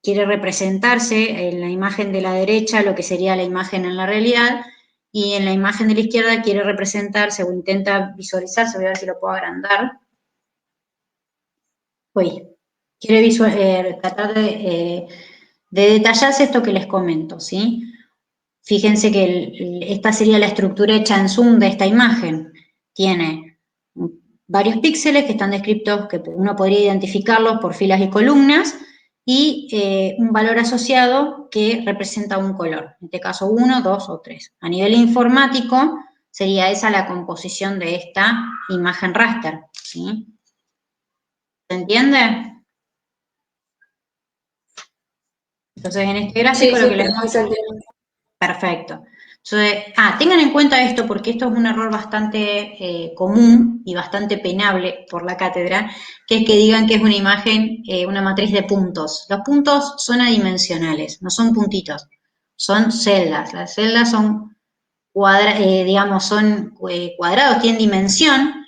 quiere representarse en la imagen de la derecha lo que sería la imagen en la realidad, y en la imagen de la izquierda quiere representarse o intenta visualizarse, voy a ver si lo puedo agrandar. Quiere tratar de detallarse esto que les comento, ¿sí? Fíjense que esta sería la estructura hecha en zoom de esta imagen. Tiene varios píxeles que están descritos, que uno podría identificarlos por filas y columnas, y un valor asociado que representa un color, en este caso 1, 2 o 3. A nivel informático sería esa la composición de esta imagen raster, ¿sí? ¿Se entiende? Entonces, en este gráfico lo que les muestro... Perfecto. Entonces, tengan en cuenta esto porque esto es un error bastante común y bastante penable por la cátedra, que es que digan que es una imagen, una matriz de puntos. Los puntos son adimensionales, no son puntitos, son celdas. Las celdas son, cuadrados, tienen dimensión,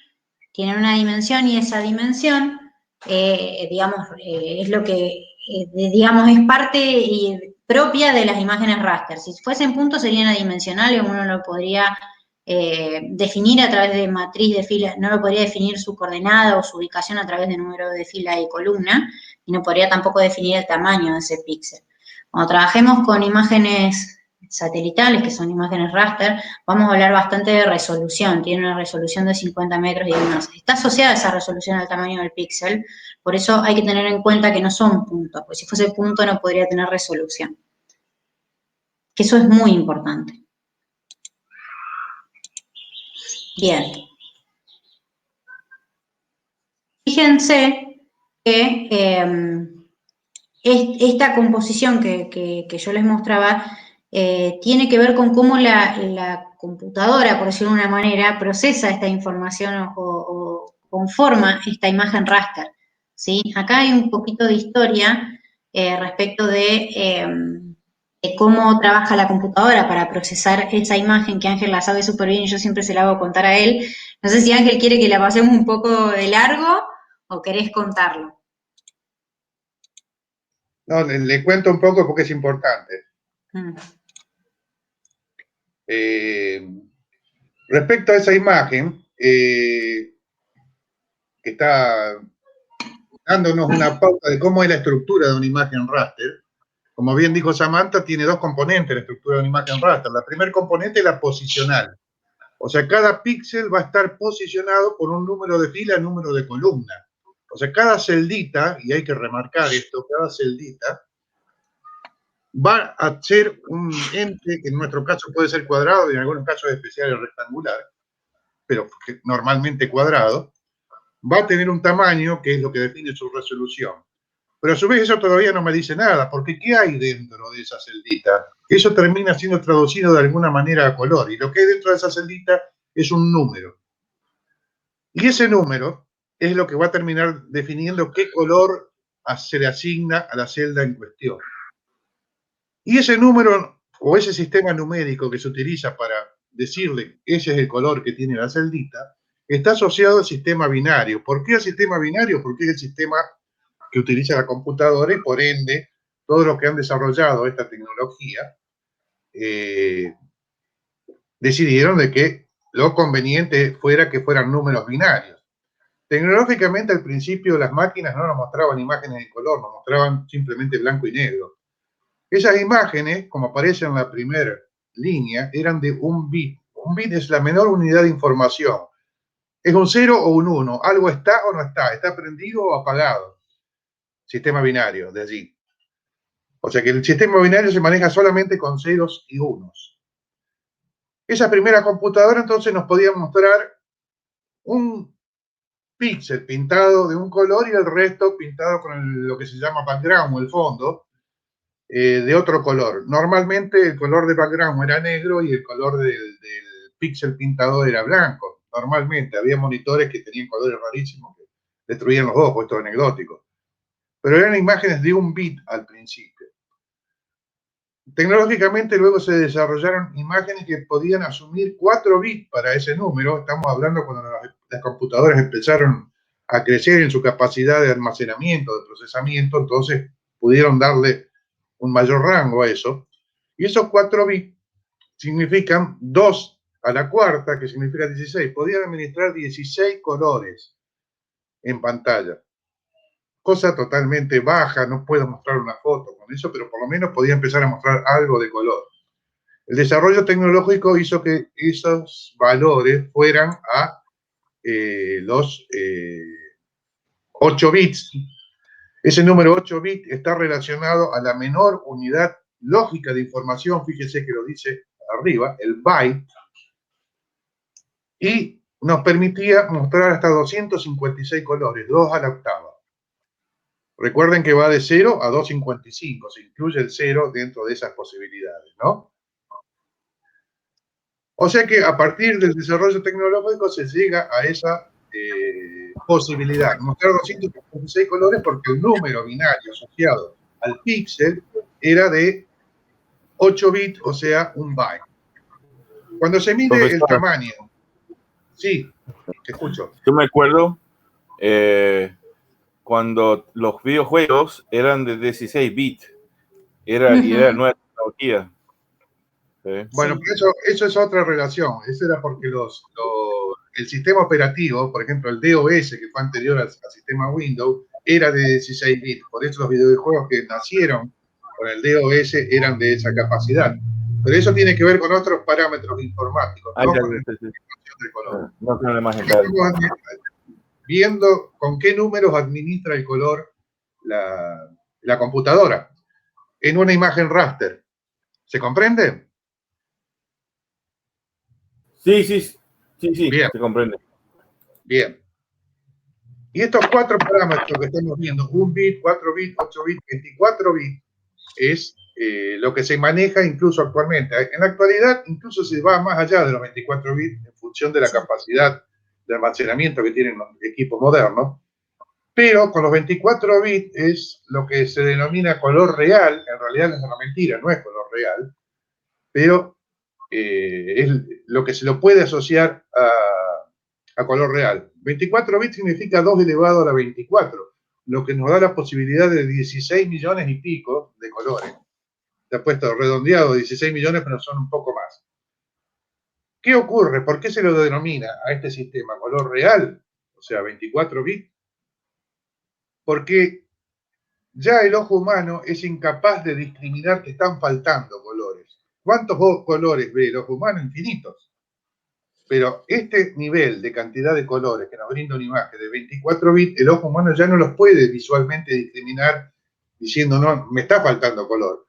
tienen una dimensión, y esa dimensión, es lo que, es parte propia de las imágenes raster. Si fuesen puntos serían adimensionales, uno lo podría definir a través de matriz de filas, no lo podría definir su coordenada o su ubicación a través de número de fila y columna, y no podría tampoco definir el tamaño de ese píxel. Cuando trabajemos con imágenes satelitales, que son imágenes raster, vamos a hablar bastante de resolución, tiene una resolución de 50 metros y demás. Está asociada esa resolución al tamaño del píxel, por eso hay que tener en cuenta que no son puntos, porque si fuese punto no podría tener resolución. Que eso es muy importante. Bien. Fíjense que esta composición que yo les mostraba tiene que ver con cómo la computadora, por decirlo de una manera, procesa esta información o conforma esta imagen raster, ¿sí? Acá hay un poquito de historia respecto de cómo trabaja la computadora para procesar esa imagen, que Ángel la sabe súper bien y yo siempre se la hago contar a él. No sé si Ángel quiere que la pasemos un poco de largo o querés contarlo. No, le cuento un poco porque es importante. Respecto a esa imagen, que está dándonos una pauta de cómo es la estructura de una imagen raster. Como bien dijo Samantha, tiene dos componentes la estructura de una imagen raster. La primer componente es la posicional. O sea, cada píxel va a estar posicionado por un número de fila, número de columna. O sea, cada celdita, y hay que remarcar esto, cada celdita va a ser un ente, que en nuestro caso puede ser cuadrado y en algunos casos especiales rectangular, pero normalmente cuadrado, va a tener un tamaño que es lo que define su resolución. Pero a su vez eso todavía no me dice nada, porque ¿qué hay dentro de esa celdita? Eso termina siendo traducido de alguna manera a color, y lo que hay dentro de esa celdita es un número. Y ese número es lo que va a terminar definiendo qué color se le asigna a la celda en cuestión. Y ese número, o ese sistema numérico que se utiliza para decirle ese es el color que tiene la celdita, está asociado al sistema binario. ¿Por qué el sistema binario? Porque es el sistema que utiliza la computadora y por ende todos los que han desarrollado esta tecnología decidieron de que lo conveniente fuera que fueran números binarios. Tecnológicamente al principio las máquinas no nos mostraban imágenes en color, nos mostraban simplemente blanco y negro. Esas imágenes, como aparece en la primera línea, eran de un bit. Un bit es la menor unidad de información. Es un 0 o un 1. Algo está o no está prendido o apagado. Sistema binario, de allí. O sea que el sistema binario se maneja solamente con ceros y unos. Esa primera computadora entonces nos podía mostrar un píxel pintado de un color y el resto pintado con lo que se llama background o el fondo de otro color. Normalmente el color de background era negro y el color del píxel pintado era blanco. Normalmente había monitores que tenían colores rarísimos que destruían los ojos, esto es anecdótico. Pero eran imágenes de un bit al principio. Tecnológicamente luego se desarrollaron imágenes que podían asumir 4 bits para ese número. Estamos hablando cuando las computadoras empezaron a crecer en su capacidad de almacenamiento, de procesamiento, entonces pudieron darle un mayor rango a eso. Y esos 4 bits significan 2 a la cuarta, que significa 16. Podían administrar 16 colores en pantalla. Cosa totalmente baja, no puedo mostrar una foto con eso, pero por lo menos podía empezar a mostrar algo de color. El desarrollo tecnológico hizo que esos valores fueran a los 8 bits. Ese número 8 bits está relacionado a la menor unidad lógica de información, fíjese que lo dice arriba, el byte, y nos permitía mostrar hasta 256 colores, 2 a la octava. Recuerden que va de 0 a 255, se incluye el 0 dentro de esas posibilidades, ¿no? O sea que a partir del desarrollo tecnológico se llega a esa posibilidad, mostrar 256 colores porque el número binario asociado al píxel era de 8 bits, o sea, un byte. Cuando se mide el tamaño, sí, te escucho. Yo me acuerdo cuando los videojuegos eran de 16 bits, y era nueva tecnología. Bueno, eso es otra relación. Eso era porque el sistema operativo, por ejemplo, el DOS, que fue anterior al sistema Windows, era de 16 bits. Por eso los videojuegos que nacieron con el DOS eran de esa capacidad. Pero eso tiene que ver con otros parámetros informáticos, Ahí no está, con la sí, sí. información del color. No con la imagen, claro. Estamos viendo con qué números administra el color la computadora en una imagen raster. ¿Se comprende? Sí, Bien. se comprende. Bien. Y estos 4 parámetros que estamos viendo, 1 bit, 4 bits, 8 bits, 24 bits, es lo que se maneja incluso actualmente. En la actualidad incluso se va más allá de los 24 bits en función de la capacidad de almacenamiento que tienen los equipos modernos, pero con los 24 bits es lo que se denomina color real. En realidad es una mentira, no es color real, pero es lo que se lo puede asociar a color real. 24 bits significa 2 elevado a la 24, lo que nos da la posibilidad de 16 millones y pico de colores. Te ha puesto redondeado 16 millones, pero son un poco más. ¿Qué ocurre? ¿Por qué se lo denomina a este sistema color real? O sea, 24 bits. Porque ya el ojo humano es incapaz de discriminar que están faltando colores. ¿Cuántos colores ve el ojo humano? Infinitos. Pero este nivel de cantidad de colores que nos brinda una imagen de 24 bits, el ojo humano ya no los puede visualmente discriminar diciendo, no, me está faltando color.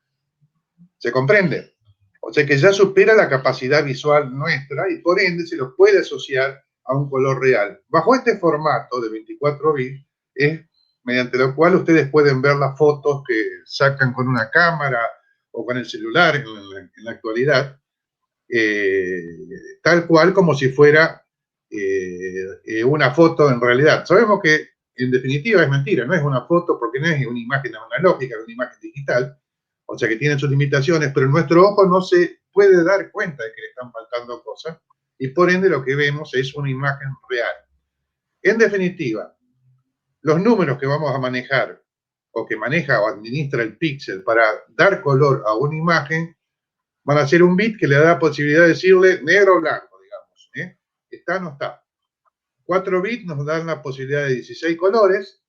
¿Se comprende? O sea que ya supera la capacidad visual nuestra y por ende se los puede asociar a un color real. Bajo este formato de 24 bits es mediante lo cual ustedes pueden ver las fotos que sacan con una cámara o con el celular en la actualidad, tal cual como si fuera una foto en realidad. Sabemos que en definitiva es mentira, no es una foto porque no es una imagen analógica, es una imagen digital, o sea que tiene sus limitaciones, pero nuestro ojo no se puede dar cuenta de que le están faltando cosas y por ende lo que vemos es una imagen real. En definitiva, los números que vamos a manejar o que maneja o administra el píxel para dar color a una imagen van a ser un bit que le da la posibilidad de decirle negro o blanco, digamos. Está o no está. 4 bits nos dan la posibilidad de 16 colores,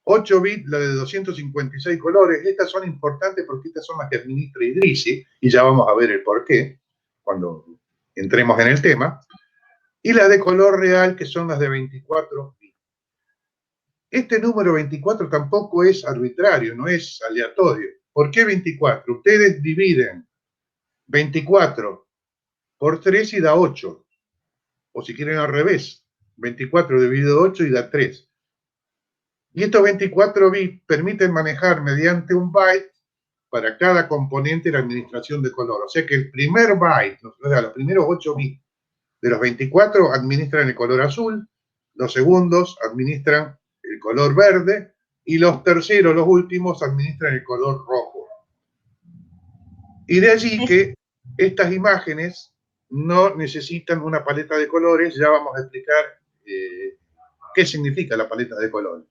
8 bits la de 256 colores. Estas son importantes porque estas son las que administra Idrisi, y ya vamos a ver el por qué cuando entremos en el tema. Y las de color real, que son las de 24 bits. Este número 24 tampoco es arbitrario, no es aleatorio. ¿Por qué 24? Ustedes dividen 24 por 3 y da 8. O si quieren al revés, 24 dividido 8 y da 3. Y estos 24 bits permiten manejar mediante un byte para cada componente la administración de color. O sea que el primer byte, o sea, los primeros 8 bits de los 24 administran el color azul, los segundos administran el color verde y los terceros, los últimos, administran el color rojo. Y de allí que estas imágenes no necesitan una paleta de colores. Ya vamos a explicar qué significa la paleta de colores.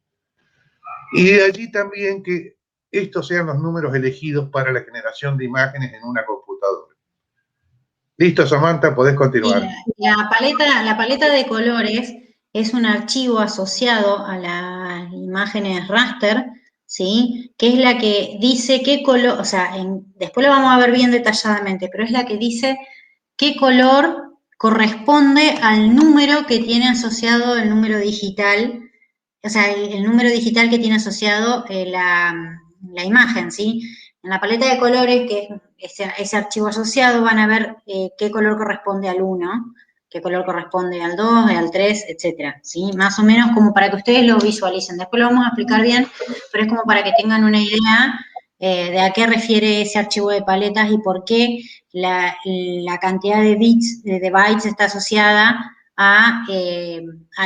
Y de allí también que estos sean los números elegidos para la generación de imágenes en una computadora. Listo, Samantha, podés continuar. La paleta de colores es un archivo asociado a las imágenes raster, ¿sí? Que es la que dice qué color, o sea, después lo vamos a ver bien detalladamente, pero es la que dice qué color corresponde al número que tiene asociado el número digital, o sea, el número digital que tiene asociado la imagen, ¿sí? En la paleta de colores, que es ese archivo asociado, van a ver qué color corresponde al 1, qué color corresponde al 2, al 3, etcétera, ¿sí? Más o menos como para que ustedes lo visualicen. Después lo vamos a explicar bien, pero es como para que tengan una idea de a qué refiere ese archivo de paletas y por qué la cantidad de bits, de bytes está asociada a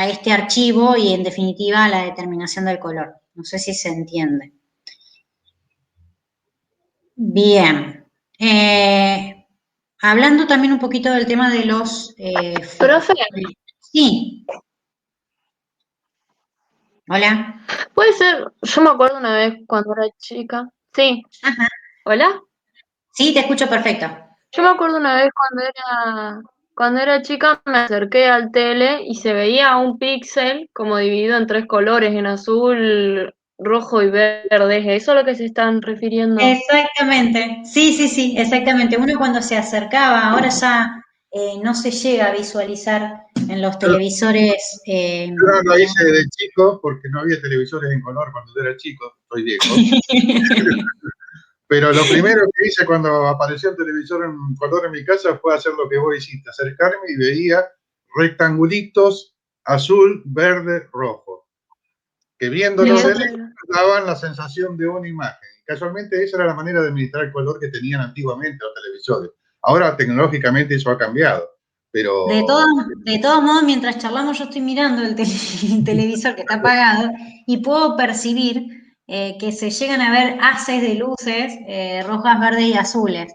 este archivo y en definitiva a la determinación del color. No sé si se entiende. Bien. Hablando también un poquito del tema de los... Profe, Sí. Hola. puede ser, yo me acuerdo una vez cuando era chica. Sí. Ajá. ¿Hola? Sí, te escucho perfecto. Yo me acuerdo una vez cuando era chica, me acerqué al tele y se veía un píxel como dividido en 3 colores, en azul, rojo y verde, ¿es eso a lo que se están refiriendo? Exactamente, sí, exactamente. Uno cuando se acercaba, ahora ya no se llega a visualizar en los televisores. Yo no lo hice de chico porque no había televisores en color cuando yo era chico, soy viejo. Pero lo primero que hice cuando apareció el televisor en color en mi casa fue hacer lo que vos hiciste, acercarme y veía rectangulitos azul, verde, rojo, que viéndolos de lejos daban la sensación de una imagen. Casualmente esa era la manera de administrar el color que tenían antiguamente los televisores. Ahora tecnológicamente eso ha cambiado, pero... De todos modos, mientras charlamos yo estoy mirando el televisor que está apagado y puedo percibir que se llegan a ver haces de luces rojas, verdes y azules.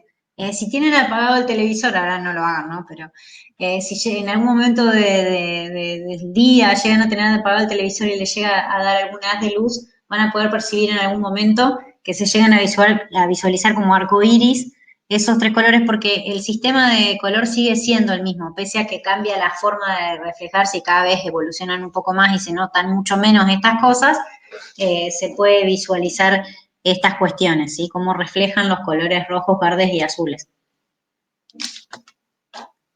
Si tienen apagado el televisor, ahora no lo hagan, ¿no? Pero si en algún momento del día llegan a tener apagado el televisor y les llega a dar alguna haz de luz, van a poder percibir en algún momento que se llegan a visualizar como arco iris esos tres colores, porque el sistema de color sigue siendo el mismo, pese a que cambia la forma de reflejarse y cada vez evolucionan un poco más y se notan mucho menos estas cosas, se puede visualizar estas cuestiones, ¿sí? Cómo reflejan los colores rojos, verdes y azules.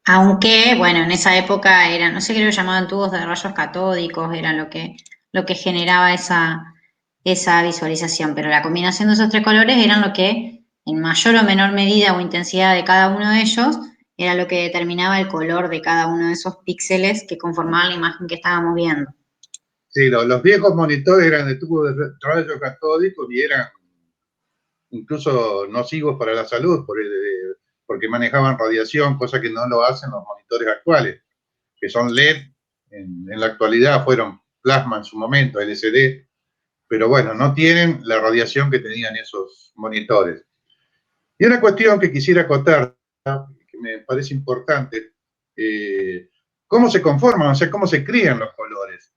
Aunque, bueno, en esa época eran, no sé qué lo llamaban, tubos de rayos catódicos, era lo que generaba esa visualización, pero la combinación de esos tres colores eran lo que, en mayor o menor medida o intensidad de cada uno de ellos, era lo que determinaba el color de cada uno de esos píxeles que conformaban la imagen que estábamos viendo. Sí, los viejos monitores eran de tubo de rayos catódicos y eran incluso nocivos para la salud porque manejaban radiación, cosa que no lo hacen los monitores actuales, que son LED, en la actualidad fueron plasma en su momento, LCD, pero bueno, no tienen la radiación que tenían esos monitores. Y una cuestión que quisiera acotar, que me parece importante, ¿cómo se conforman? O sea, ¿cómo se crían los colores?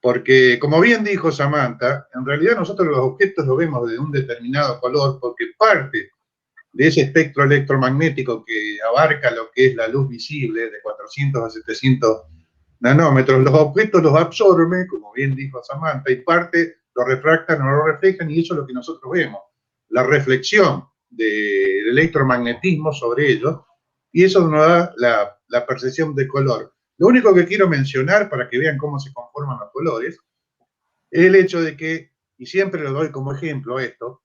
Porque, como bien dijo Samantha, en realidad nosotros los objetos los vemos de un determinado color porque parte de ese espectro electromagnético que abarca lo que es la luz visible de 400 a 700 nanómetros, los objetos los absorben, como bien dijo Samantha, y parte lo refractan o lo reflejan, y eso es lo que nosotros vemos, la reflexión del electromagnetismo sobre ellos, y eso nos da la percepción de color. Lo único que quiero mencionar para que vean cómo se conforman los colores es el hecho de que, y siempre lo doy como ejemplo esto,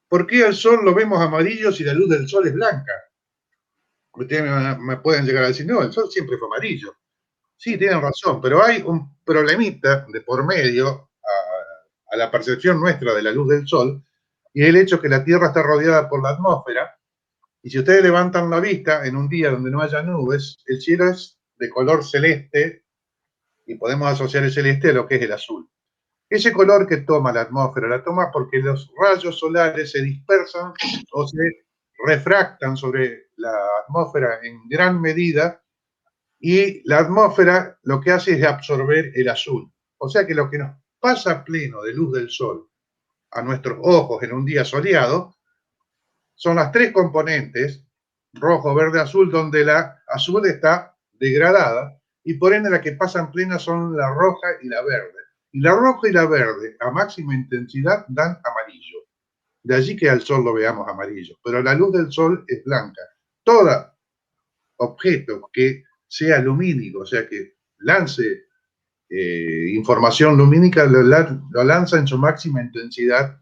¿por qué al sol lo vemos amarillo si la luz del sol es blanca? Ustedes me pueden llegar a decir, no, el sol siempre fue amarillo. Sí, tienen razón, pero hay un problemita de por medio a la percepción nuestra de la luz del sol, y el hecho que la Tierra está rodeada por la atmósfera, y si ustedes levantan la vista en un día donde no haya nubes, el cielo es de color celeste, y podemos asociar el celeste a lo que es el azul. Ese color que toma la atmósfera, la toma porque los rayos solares se dispersan o se refractan sobre la atmósfera en gran medida, y la atmósfera lo que hace es absorber el azul. O sea que lo que nos pasa pleno de luz del sol a nuestros ojos en un día soleado son las tres componentes, rojo, verde, azul, donde la azul está degradada y por ende la que pasan plenas son la roja y la verde. Y la roja y la verde a máxima intensidad dan amarillo. De allí que al sol lo veamos amarillo. Pero la luz del sol es blanca. Todo objeto que sea lumínico, o sea que lance información lumínica, lo lanza en su máxima intensidad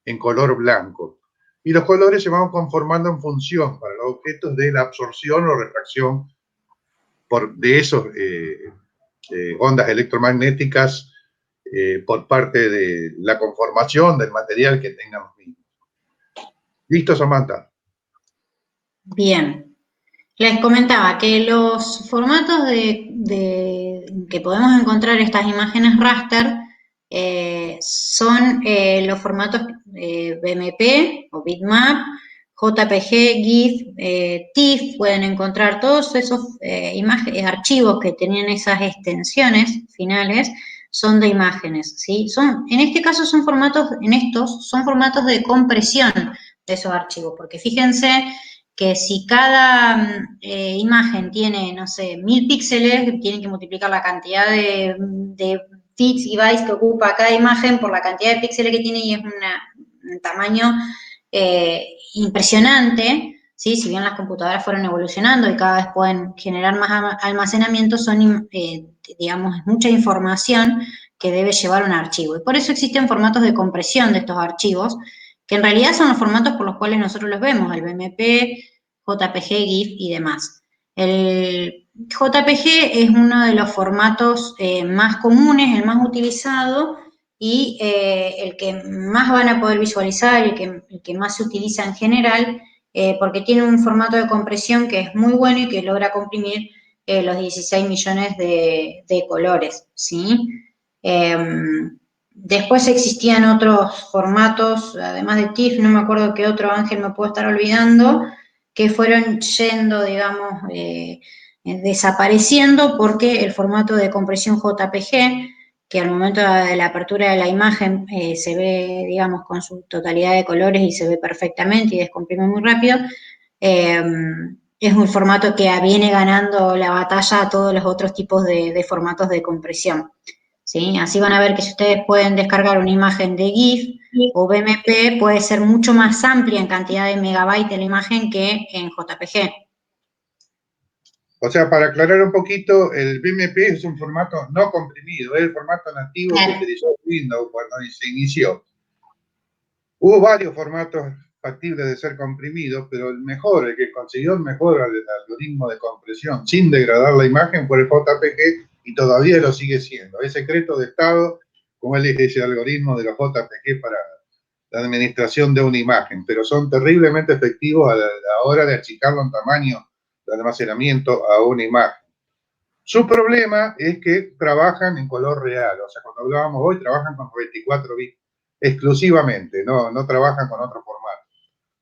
en color blanco. Y los colores se van conformando en función para los objetos de la absorción o refracción de esos ondas electromagnéticas por parte de la conformación del material que tengan los mismos. ¿Listo, Samantha? Bien. Les comentaba que los formatos que podemos encontrar estas imágenes raster son los formatos BMP o bitmap, JPG, GIF, TIFF. Pueden encontrar todos esos archivos que tenían esas extensiones finales, son de imágenes, ¿sí? En este caso son formatos de compresión de esos archivos, porque fíjense que si cada imagen tiene, no sé, 1000 píxeles, tienen que multiplicar la cantidad de bits y bytes que ocupa cada imagen por la cantidad de píxeles que tiene y es un tamaño impresionante, ¿sí? Si bien las computadoras fueron evolucionando y cada vez pueden generar más almacenamiento, son, digamos, mucha información que debe llevar un archivo. Y por eso existen formatos de compresión de estos archivos, que en realidad son los formatos por los cuales nosotros los vemos, el BMP, JPG, GIF y demás. El JPG es uno de los formatos más comunes, el más utilizado y el que más van a poder visualizar y el que más se utiliza en general, porque tiene un formato de compresión que es muy bueno y que logra comprimir los 16 millones de colores, ¿sí? Después existían otros formatos, además de TIFF, no me acuerdo qué otro, Ángel, me puedo estar olvidando, que fueron yendo, digamos, desapareciendo porque el formato de compresión JPG, que al momento de la apertura de la imagen se ve, digamos, con su totalidad de colores y se ve perfectamente y descomprime muy rápido, es un formato que viene ganando la batalla a todos los otros tipos de formatos de compresión, ¿sí? Así van a ver que si ustedes pueden descargar una imagen de GIF o BMP, puede ser mucho más amplia en cantidad de megabytes de la imagen que en JPG. O sea, para aclarar un poquito, el BMP es un formato no comprimido, es el formato nativo que utilizó Windows cuando se inició. Hubo varios formatos factibles de ser comprimidos, pero el mejor, el que consiguió el mejor algoritmo de compresión sin degradar la imagen fue el JPG y todavía lo sigue siendo. Es secreto de Estado cómo elige ese algoritmo de los JPG para la administración de una imagen, pero son terriblemente efectivos a la hora de achicarlo en tamaño de almacenamiento a una imagen. Su problema es que trabajan en color real, o sea, cuando hablábamos hoy, trabajan con 24 bits exclusivamente, no trabajan con otro formato.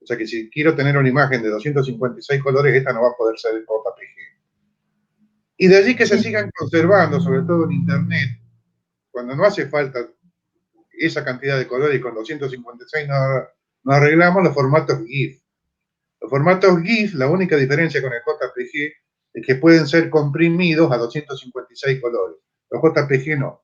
O sea que si quiero tener una imagen de 256 colores, esta no va a poder ser JPG. Y de allí que se sigan conservando, sobre todo en Internet, cuando no hace falta esa cantidad de colores y con 256 no arreglamos los formatos GIF. Los formatos GIF, la única diferencia con el JPG es que pueden ser comprimidos a 256 colores. Los JPG no.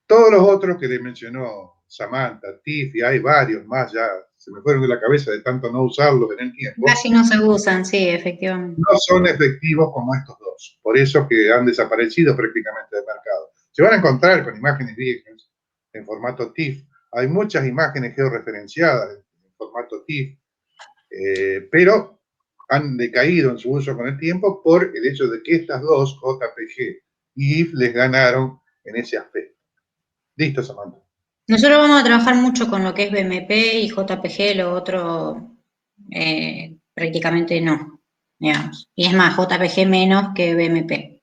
Todos los otros que le mencionó Samantha, TIFF, y hay varios más, ya se me fueron de la cabeza de tanto no usarlos en el tiempo. Casi no se usan, sí, efectivamente. No son efectivos como estos dos. Por eso que han desaparecido prácticamente del mercado. Se van a encontrar con imágenes viejas en formato TIFF. Hay muchas imágenes georreferenciadas en formato TIFF, pero han decaído en su uso con el tiempo por el hecho de que estas dos, JPG y GIF, les ganaron en ese aspecto. Listo, Samantha. Nosotros vamos a trabajar mucho con lo que es BMP y JPG, lo otro prácticamente no, digamos. Y es más, JPG menos que BMP.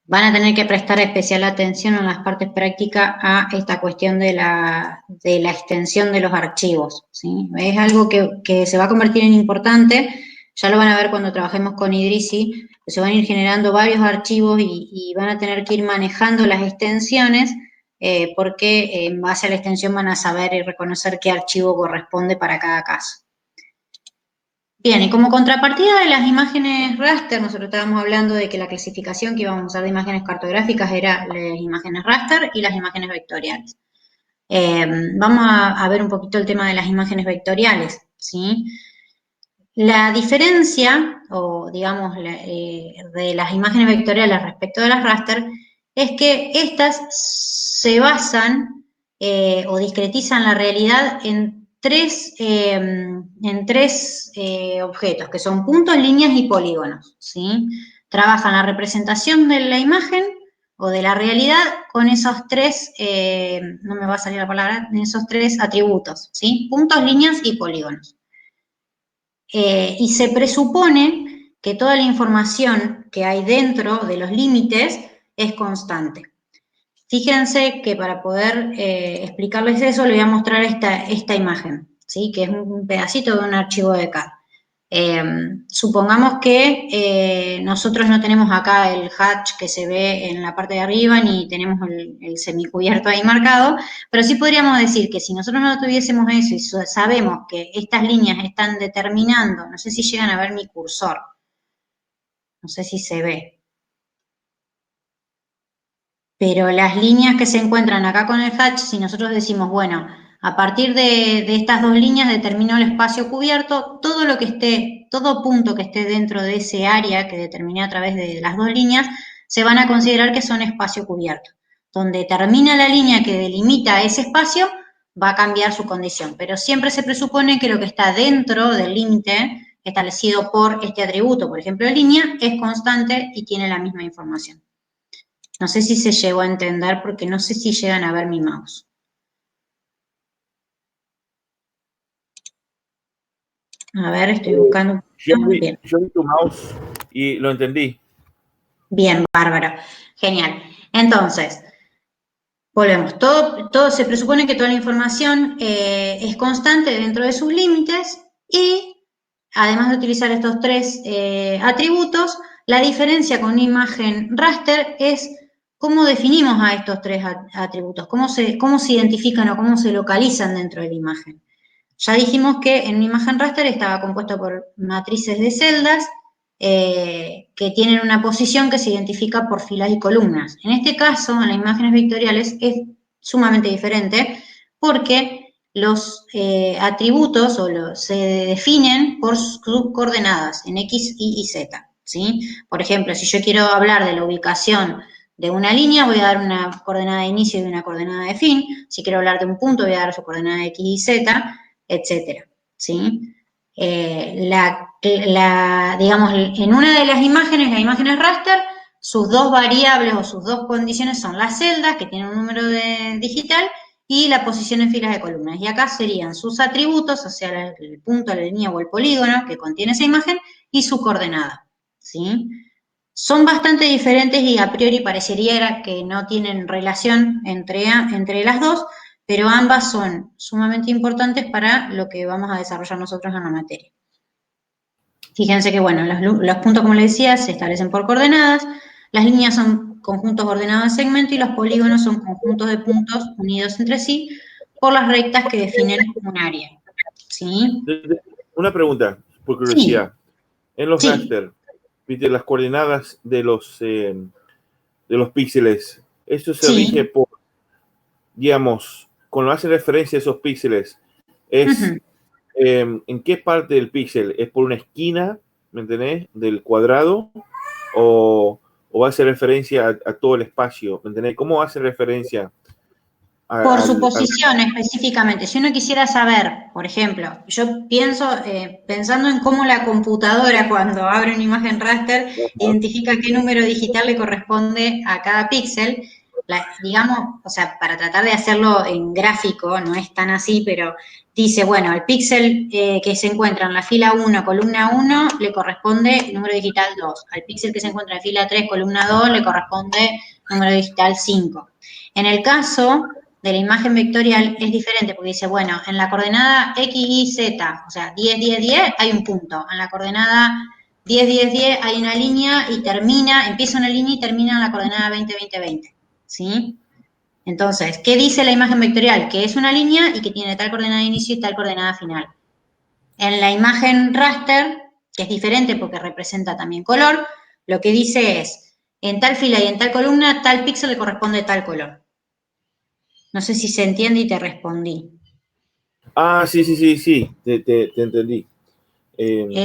Van a tener que prestar especial atención en las partes prácticas a esta cuestión de la extensión de los archivos, ¿sí? Es algo que se va a convertir en importante, ya lo van a ver cuando trabajemos con Idrisi, que se van a ir generando varios archivos y van a tener que ir manejando las extensiones, porque en base a la extensión van a saber y reconocer qué archivo corresponde para cada caso. Bien, y como contrapartida de las imágenes raster, nosotros estábamos hablando de que la clasificación que íbamos a usar de imágenes cartográficas era las imágenes raster y las imágenes vectoriales. Vamos a ver un poquito el tema de las imágenes vectoriales, ¿sí? La diferencia, o digamos, de las imágenes vectoriales respecto de las raster, es que estas se basan o discretizan la realidad en tres objetos, que son puntos, líneas y polígonos, ¿sí? Trabajan la representación de la imagen o de la realidad con esos tres, no me va a salir la palabra, esos tres atributos, ¿sí? Puntos, líneas y polígonos. Y se presupone que toda la información que hay dentro de los límites es constante. Fíjense que para poder explicarles eso, les voy a mostrar esta imagen, ¿sí? Que es un pedacito de un archivo de CAD. Supongamos que nosotros no tenemos acá el hatch que se ve en la parte de arriba, ni tenemos el semicubierto ahí marcado, pero sí podríamos decir que si nosotros no tuviésemos eso y sabemos que estas líneas están determinando, no sé si llegan a ver mi cursor, no sé si se ve. Pero las líneas que se encuentran acá con el hatch, si nosotros decimos, bueno, a partir de estas dos líneas determino el espacio cubierto, todo punto que esté dentro de ese área que determiné a través de las dos líneas, se van a considerar que son espacio cubierto. Donde termina la línea que delimita ese espacio, va a cambiar su condición. Pero siempre se presupone que lo que está dentro del límite establecido por este atributo, por ejemplo, línea, es constante y tiene la misma información. No sé si se llegó a entender porque no sé si llegan a ver mi mouse. A ver, estoy buscando. Yo vi tu mouse y lo entendí. Bien, bárbaro. Genial. Entonces, volvemos. Todo se presupone que toda la información es constante dentro de sus límites y, además de utilizar estos tres atributos, la diferencia con una imagen raster es cómo definimos a estos tres atributos, cómo se identifican o cómo se localizan dentro de la imagen. Ya dijimos que en una imagen raster estaba compuesto por matrices de celdas que tienen una posición que se identifica por filas y columnas. En este caso, en las imágenes vectoriales es sumamente diferente porque los atributos se definen por sus coordenadas en X, Y y Z. ¿Sí? Por ejemplo, si yo quiero hablar de la ubicación de una línea, voy a dar una coordenada de inicio y una coordenada de fin. Si quiero hablar de un punto, voy a dar su coordenada de X y Z, etcétera. ¿Sí? Digamos, en una de las imágenes, la imagen es raster, sus dos variables o sus dos condiciones son las celdas, que tienen un número digital, y la posición en filas de columnas. Y acá serían sus atributos, o sea, el punto, la línea o el polígono que contiene esa imagen, y su coordenada. ¿Sí? Son bastante diferentes y a priori parecería que no tienen relación entre las dos, pero ambas son sumamente importantes para lo que vamos a desarrollar nosotros en la materia. Fíjense que, bueno, los puntos, como les decía, se establecen por coordenadas, las líneas son conjuntos ordenados en segmento y los polígonos son conjuntos de puntos unidos entre sí por las rectas que definen un área. ¿Sí? Una pregunta, por curiosidad. Sí. En los raster, ¿viste las coordenadas de los píxeles? Eso se rige por, digamos, cuando hace referencia a esos píxeles, es ¿en qué parte del píxel? ¿Es por una esquina, me entendés, del cuadrado? ¿O hace referencia a todo el espacio? ¿Me entendés? ¿Cómo hace referencia? Por su posición específicamente. Si uno quisiera saber, por ejemplo, yo pienso, pensando en cómo la computadora cuando abre una imagen raster identifica qué número digital le corresponde a cada píxel, digamos, o sea, para tratar de hacerlo en gráfico, no es tan así, pero dice, bueno, el píxel que se encuentra en la fila 1, columna 1, le corresponde el número digital 2. Al píxel que se encuentra en la fila 3, columna 2, le corresponde número digital 5. En el caso de la imagen vectorial es diferente, porque dice, bueno, en la coordenada X, Y, Z, o sea, 10, 10, 10, hay un punto. En la coordenada 10, 10, 10 hay una línea y empieza una línea y termina en la coordenada 20, 20, 20. ¿Sí? Entonces, ¿qué dice la imagen vectorial? Que es una línea y que tiene tal coordenada de inicio y tal coordenada final. En la imagen raster, que es diferente porque representa también color, lo que dice es, en tal fila y en tal columna, tal píxel le corresponde tal color. No sé si se entiende y te respondí. Ah, sí, te entendí.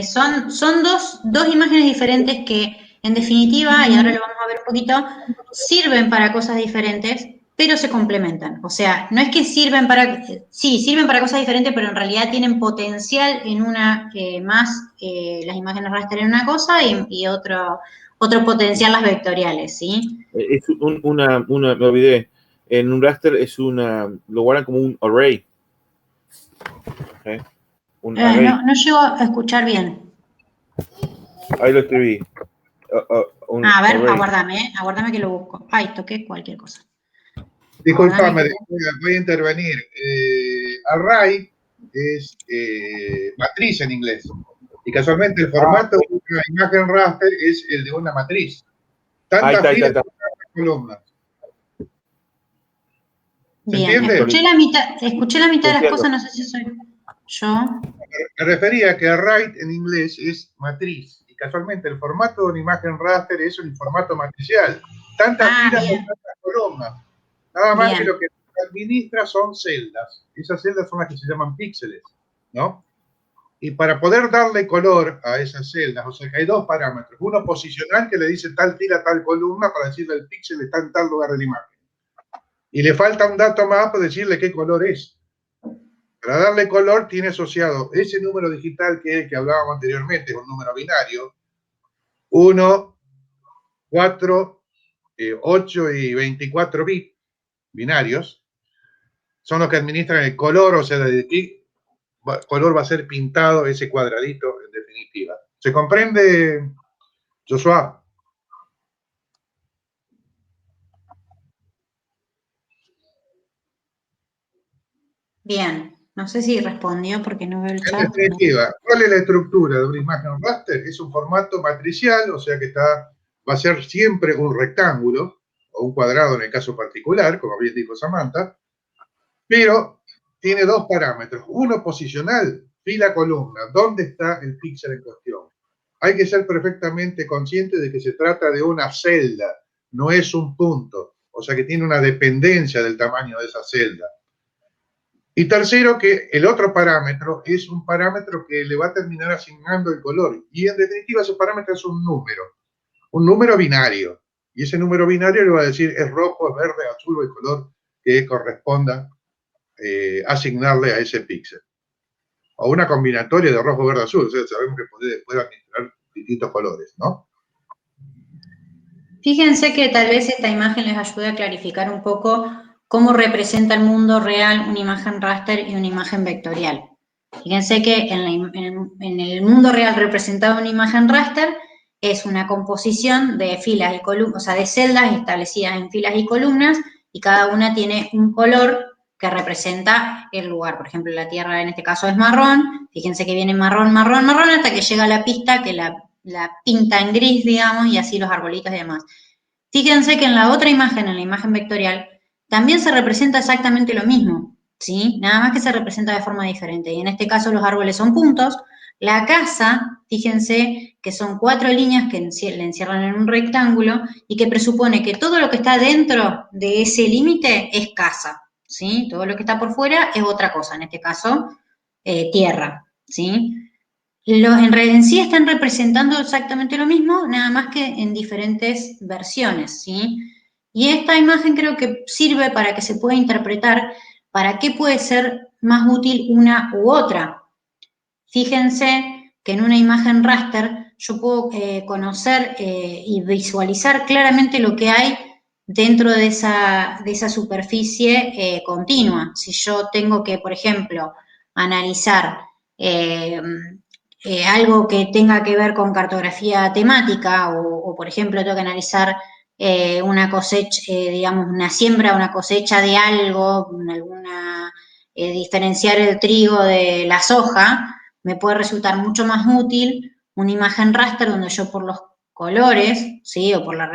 Son dos imágenes diferentes que, en definitiva, y ahora lo vamos a ver un poquito, sirven para cosas diferentes, pero se complementan. O sea, no es que sirven para cosas diferentes, pero en realidad tienen potencial en una más, las imágenes raster en una cosa y otro potencial las vectoriales, ¿sí? Es me olvidé. En un raster lo guardan como un array. ¿Okay? Array. No llego a escuchar bien. Ahí lo escribí. A ver, aguardame que lo busco. Ay, toqué cualquier cosa. Disculpame, voy a intervenir. Array es matriz en inglés. Y casualmente el formato de una imagen raster es el de una matriz. Tantas filas como columnas. Bien, escuché la mitad de las cosas, no sé si soy yo. Me refería a que array en inglés es matriz. Y casualmente el formato de una imagen raster es un formato matricial. tantas filas bien. con tantas columnas. Nada más Bien. que lo que administra son celdas. Esas celdas son las que se llaman píxeles, ¿no? Y para poder darle color a esas celdas, o sea que hay dos parámetros. Uno posicional que le dice tal fila, tal columna, para decirle el píxel está en tal lugar de la imagen. Y le falta un dato más para decirle qué color es. Para darle color tiene asociado ese número digital que es el que hablábamos anteriormente, es un número binario, 1, 4, 8 y 24 bits binarios, son los que administran el color, o sea, de qué color va a ser pintado ese cuadradito en definitiva. ¿Se comprende, Joshua? Bien. No sé si respondió porque no veo el En chat. definitiva, ¿cuál es la estructura de una imagen raster? Es un formato matricial, o sea que va a ser siempre un rectángulo, o un cuadrado en el caso particular, como bien dijo Samantha, pero tiene dos parámetros. Uno posicional, fila columna, ¿dónde está el píxel en cuestión? Hay que ser perfectamente consciente de que se trata de una celda, no es un punto, o sea que tiene una dependencia del tamaño de esa celda. Y tercero, que el otro parámetro es un parámetro que le va a terminar asignando el color. Y en definitiva ese parámetro es un número binario. Y ese número binario le va a decir es rojo, es verde, azul o el color que corresponda asignarle a ese píxel. O una combinatoria de rojo, verde, azul. O sea, sabemos que puede administrar distintos colores, ¿no? Fíjense que tal vez esta imagen les ayude a clarificar un poco cómo representa el mundo real una imagen raster y una imagen vectorial. Fíjense que en el mundo real representado una imagen raster es una composición de filas y columnas, o sea, de celdas establecidas en filas y columnas, y cada una tiene un color que representa el lugar. Por ejemplo, la Tierra en este caso es marrón, fíjense que viene marrón, marrón, marrón, hasta que llega a la pista que la pinta en gris, digamos, y así los arbolitos y demás. Fíjense que en la otra imagen, en la imagen vectorial, también se representa exactamente lo mismo, ¿sí? Nada más que se representa de forma diferente. Y en este caso los árboles son puntos. La casa, fíjense que son 4 líneas que le encierran en un rectángulo y que presupone que todo lo que está dentro de ese límite es casa, ¿sí? Todo lo que está por fuera es otra cosa, en este caso, tierra, ¿sí? En sí están representando exactamente lo mismo, nada más que en diferentes versiones, ¿sí? Y esta imagen creo que sirve para que se pueda interpretar para qué puede ser más útil una u otra. Fíjense que en una imagen raster yo puedo conocer y visualizar claramente lo que hay dentro de esa superficie continua. Si yo tengo que, por ejemplo, analizar algo que tenga que ver con cartografía temática o por ejemplo, tengo que analizar una cosecha, digamos, una siembra, una cosecha de algo, diferenciar el trigo de la soja, me puede resultar mucho más útil una imagen raster donde yo por los colores, ¿sí? O por la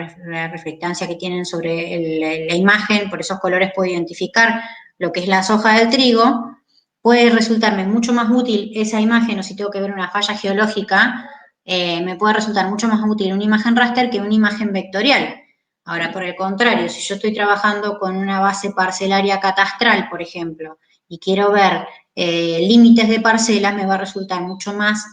reflectancia que tienen sobre la imagen, por esos colores puedo identificar lo que es la soja del trigo, puede resultarme mucho más útil esa imagen, o si tengo que ver una falla geológica, me puede resultar mucho más útil una imagen raster que una imagen vectorial. Ahora, por el contrario, si yo estoy trabajando con una base parcelaria catastral, por ejemplo, y quiero ver límites de parcelas, me va a resultar mucho más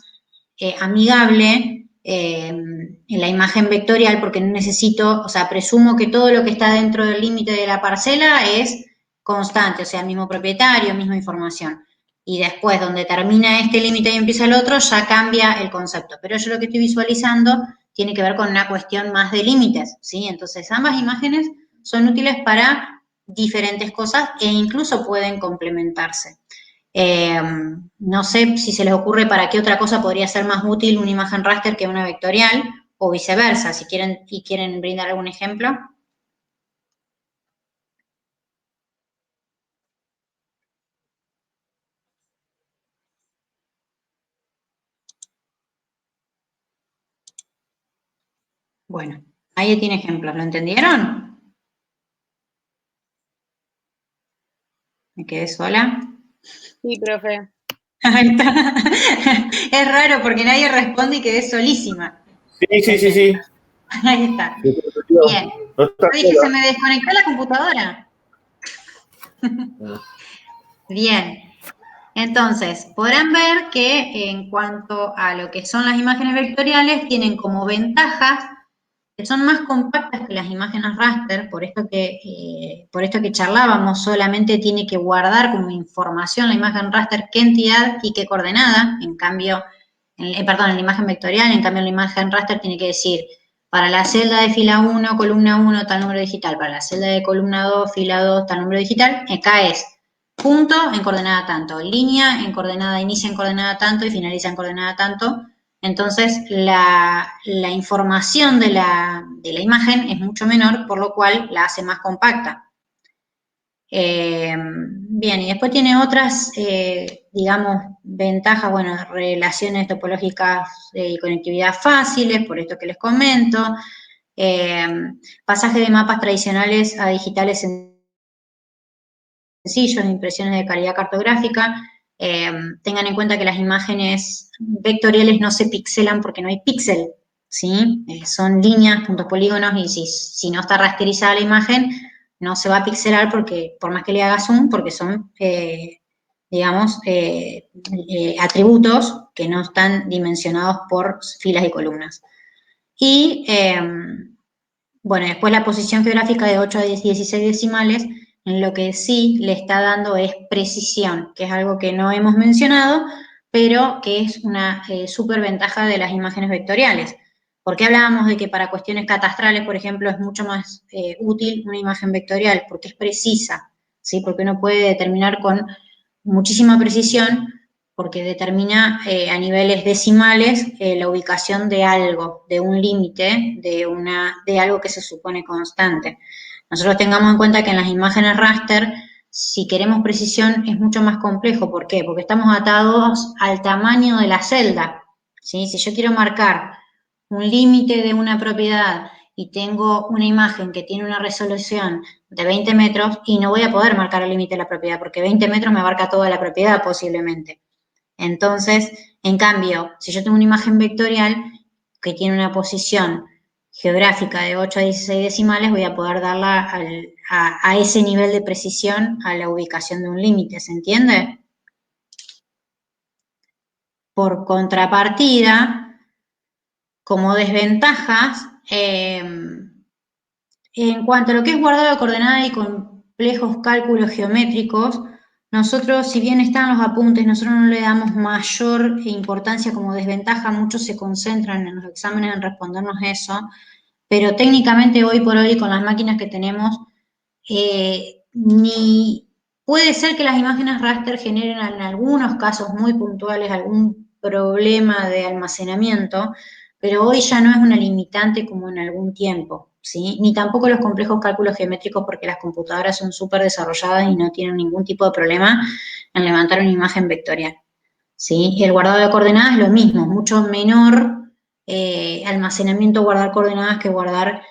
amigable en la imagen vectorial porque no necesito, o sea, presumo que todo lo que está dentro del límite de la parcela es constante, o sea, mismo propietario, misma información. Y después, donde termina este límite y empieza el otro, ya cambia el concepto. Pero yo lo que estoy visualizando tiene que ver con una cuestión más de límites, ¿sí? Entonces, ambas imágenes son útiles para diferentes cosas e incluso pueden complementarse. No sé si se les ocurre para qué otra cosa podría ser más útil una imagen raster que una vectorial o viceversa, si quieren brindar algún ejemplo. Bueno, ahí tiene ejemplos, ¿lo entendieron? ¿Me quedé sola? Sí, profe. Ahí está. Es raro porque nadie responde y quedé solísima. Sí. Ahí está. Bien. No está Dije, sola. se me desconectó la computadora. Bien. Entonces, podrán ver que en cuanto a lo que son las imágenes vectoriales, tienen como ventajas que son más compactas que las imágenes raster, por esto que charlábamos, solamente tiene que guardar como información la imagen raster qué entidad y qué coordenada, en cambio, en la imagen vectorial, en cambio en la imagen raster tiene que decir, para la celda de fila 1, columna 1, tal número digital, para la celda de columna 2, fila 2, tal número digital, acá es punto en coordenada tanto, línea en coordenada, inicia en coordenada tanto y finaliza en coordenada tanto. Entonces, la información de la imagen es mucho menor, por lo cual la hace más compacta. Bien, y después tiene otras, digamos, ventajas, bueno, relaciones topológicas y conectividad fáciles, por esto que les comento. Pasaje de mapas tradicionales a digitales sencillos, impresiones de calidad cartográfica. Tengan en cuenta que las imágenes vectoriales no se pixelan porque no hay píxel, ¿sí? Son líneas, puntos, polígonos, y si no está rasterizada la imagen, no se va a pixelar porque, por más que le haga zoom, porque son, digamos, atributos que no están dimensionados por filas y columnas. Y, bueno, después la posición geográfica de 8 a 16 decimales, lo que sí le está dando es precisión, que es algo que no hemos mencionado, pero que es una súper ventaja de las imágenes vectoriales. ¿Por qué hablábamos de que para cuestiones catastrales, por ejemplo, es mucho más útil una imagen vectorial? Porque es precisa, ¿sí? Porque uno puede determinar con muchísima precisión, porque determina a niveles decimales la ubicación de algo, de un límite, de algo que se supone constante. Nosotros tengamos en cuenta que en las imágenes raster, si queremos precisión, es mucho más complejo. ¿Por qué? Porque estamos atados al tamaño de la celda, ¿sí? Si yo quiero marcar un límite de una propiedad y tengo una imagen que tiene una resolución de 20 metros, y no voy a poder marcar el límite de la propiedad, porque 20 metros me abarca toda la propiedad posiblemente. Entonces, en cambio, si yo tengo una imagen vectorial que tiene una posición geográfica de 8 a 16 decimales, voy a poder darla a ese nivel de precisión a la ubicación de un límite, ¿se entiende? Por contrapartida, como desventajas, en cuanto a lo que es guardado de coordenada y complejos cálculos geométricos, nosotros, si bien están los apuntes, nosotros no le damos mayor importancia como desventaja, muchos se concentran en los exámenes en respondernos eso, pero técnicamente hoy por hoy con las máquinas que tenemos, ni puede ser que las imágenes raster generen en algunos casos muy puntuales algún problema de almacenamiento, pero hoy ya no es una limitante como en algún tiempo, ¿sí? Ni tampoco los complejos cálculos geométricos, porque las computadoras son súper desarrolladas y no tienen ningún tipo de problema en levantar una imagen vectorial, ¿sí? Y el guardado de coordenadas es lo mismo, mucho menor almacenamiento guardar coordenadas que guardar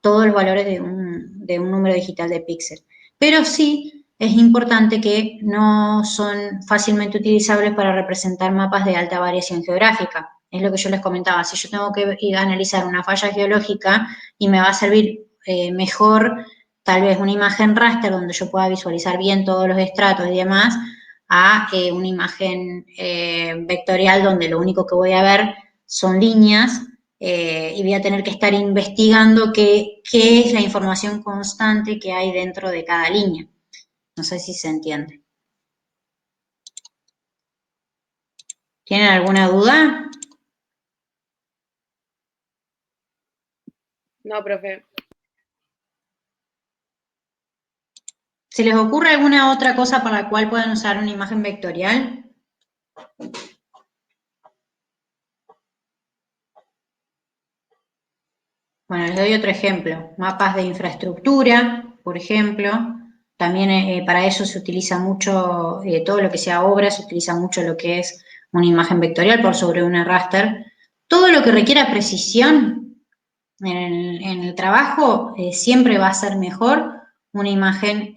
todos los valores de un número digital de píxel. Pero sí es importante que no son fácilmente utilizables para representar mapas de alta variación geográfica. Es lo que yo les comentaba, si yo tengo que ir a analizar una falla geológica y me va a servir mejor tal vez una imagen raster donde yo pueda visualizar bien todos los estratos y demás, a una imagen vectorial donde lo único que voy a ver son líneas, y voy a tener que estar investigando qué es la información constante que hay dentro de cada línea. No sé si se entiende. ¿Tienen alguna duda? No, profe. ¿Se les ocurre alguna otra cosa para la cual puedan usar una imagen vectorial? Bueno, les doy otro ejemplo. Mapas de infraestructura, por ejemplo. También para eso se utiliza mucho, todo lo que sea obra, se utiliza mucho lo que es una imagen vectorial por sobre una raster. Todo lo que requiera precisión en el trabajo siempre va a ser mejor una imagen,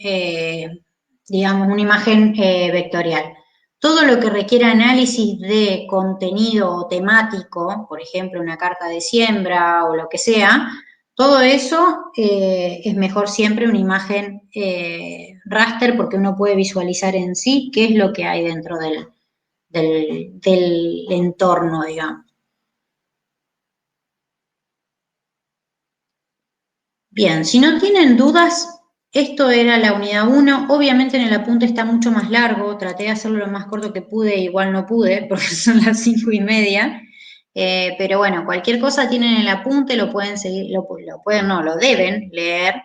digamos, una imagen vectorial. Todo lo que requiera análisis de contenido temático, por ejemplo, una carta de siembra o lo que sea, Todo eso es mejor siempre una imagen raster porque uno puede visualizar en sí qué es lo que hay dentro del entorno, digamos. Bien, si no tienen dudas, esto era la unidad 1. Obviamente en el apunte está mucho más largo, traté de hacerlo lo más corto que pude, igual no pude porque son las 5:30. Pero bueno, cualquier cosa tienen el apunte, lo pueden seguir, lo deben leer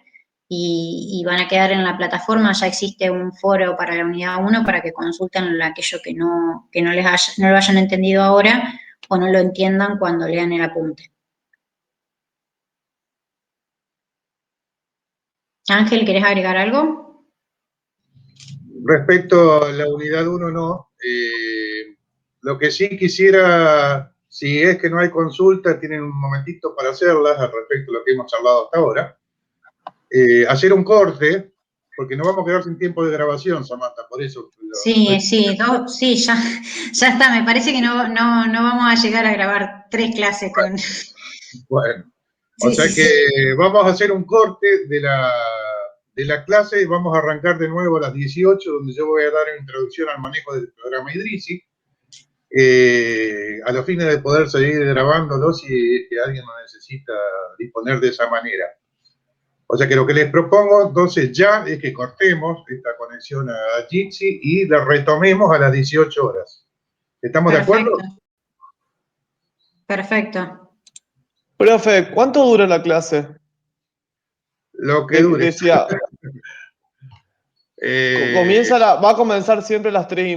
y van a quedar en la plataforma. Ya existe un foro para la unidad 1 para que consulten aquello que no lo hayan entendido ahora o no lo entiendan cuando lean el apunte. Ángel, ¿querés agregar algo? Respecto a la unidad 1, no. Lo que sí quisiera, si es que no hay consulta, tienen un momentito para hacerlas al respecto de lo que hemos hablado hasta ahora. Hacer un corte, porque nos vamos a quedar sin tiempo de grabación, Samantha, por eso. Sí, ya está. Me parece que no vamos a llegar a grabar 3 clases con... Bueno, o sea que vamos a hacer un corte de la clase y vamos a arrancar de nuevo a las 18, donde yo voy a dar una introducción al manejo del programa Idrisi, a los fines de poder seguir grabándolo si alguien lo necesita disponer de esa manera. O sea que lo que les propongo entonces ya es que cortemos esta conexión a Jitsi y la retomemos a las 18 horas. ¿Estamos de acuerdo? Perfecto. Profe, ¿cuánto dura la clase? Lo que dure. Decía, va a comenzar siempre a las 3:30.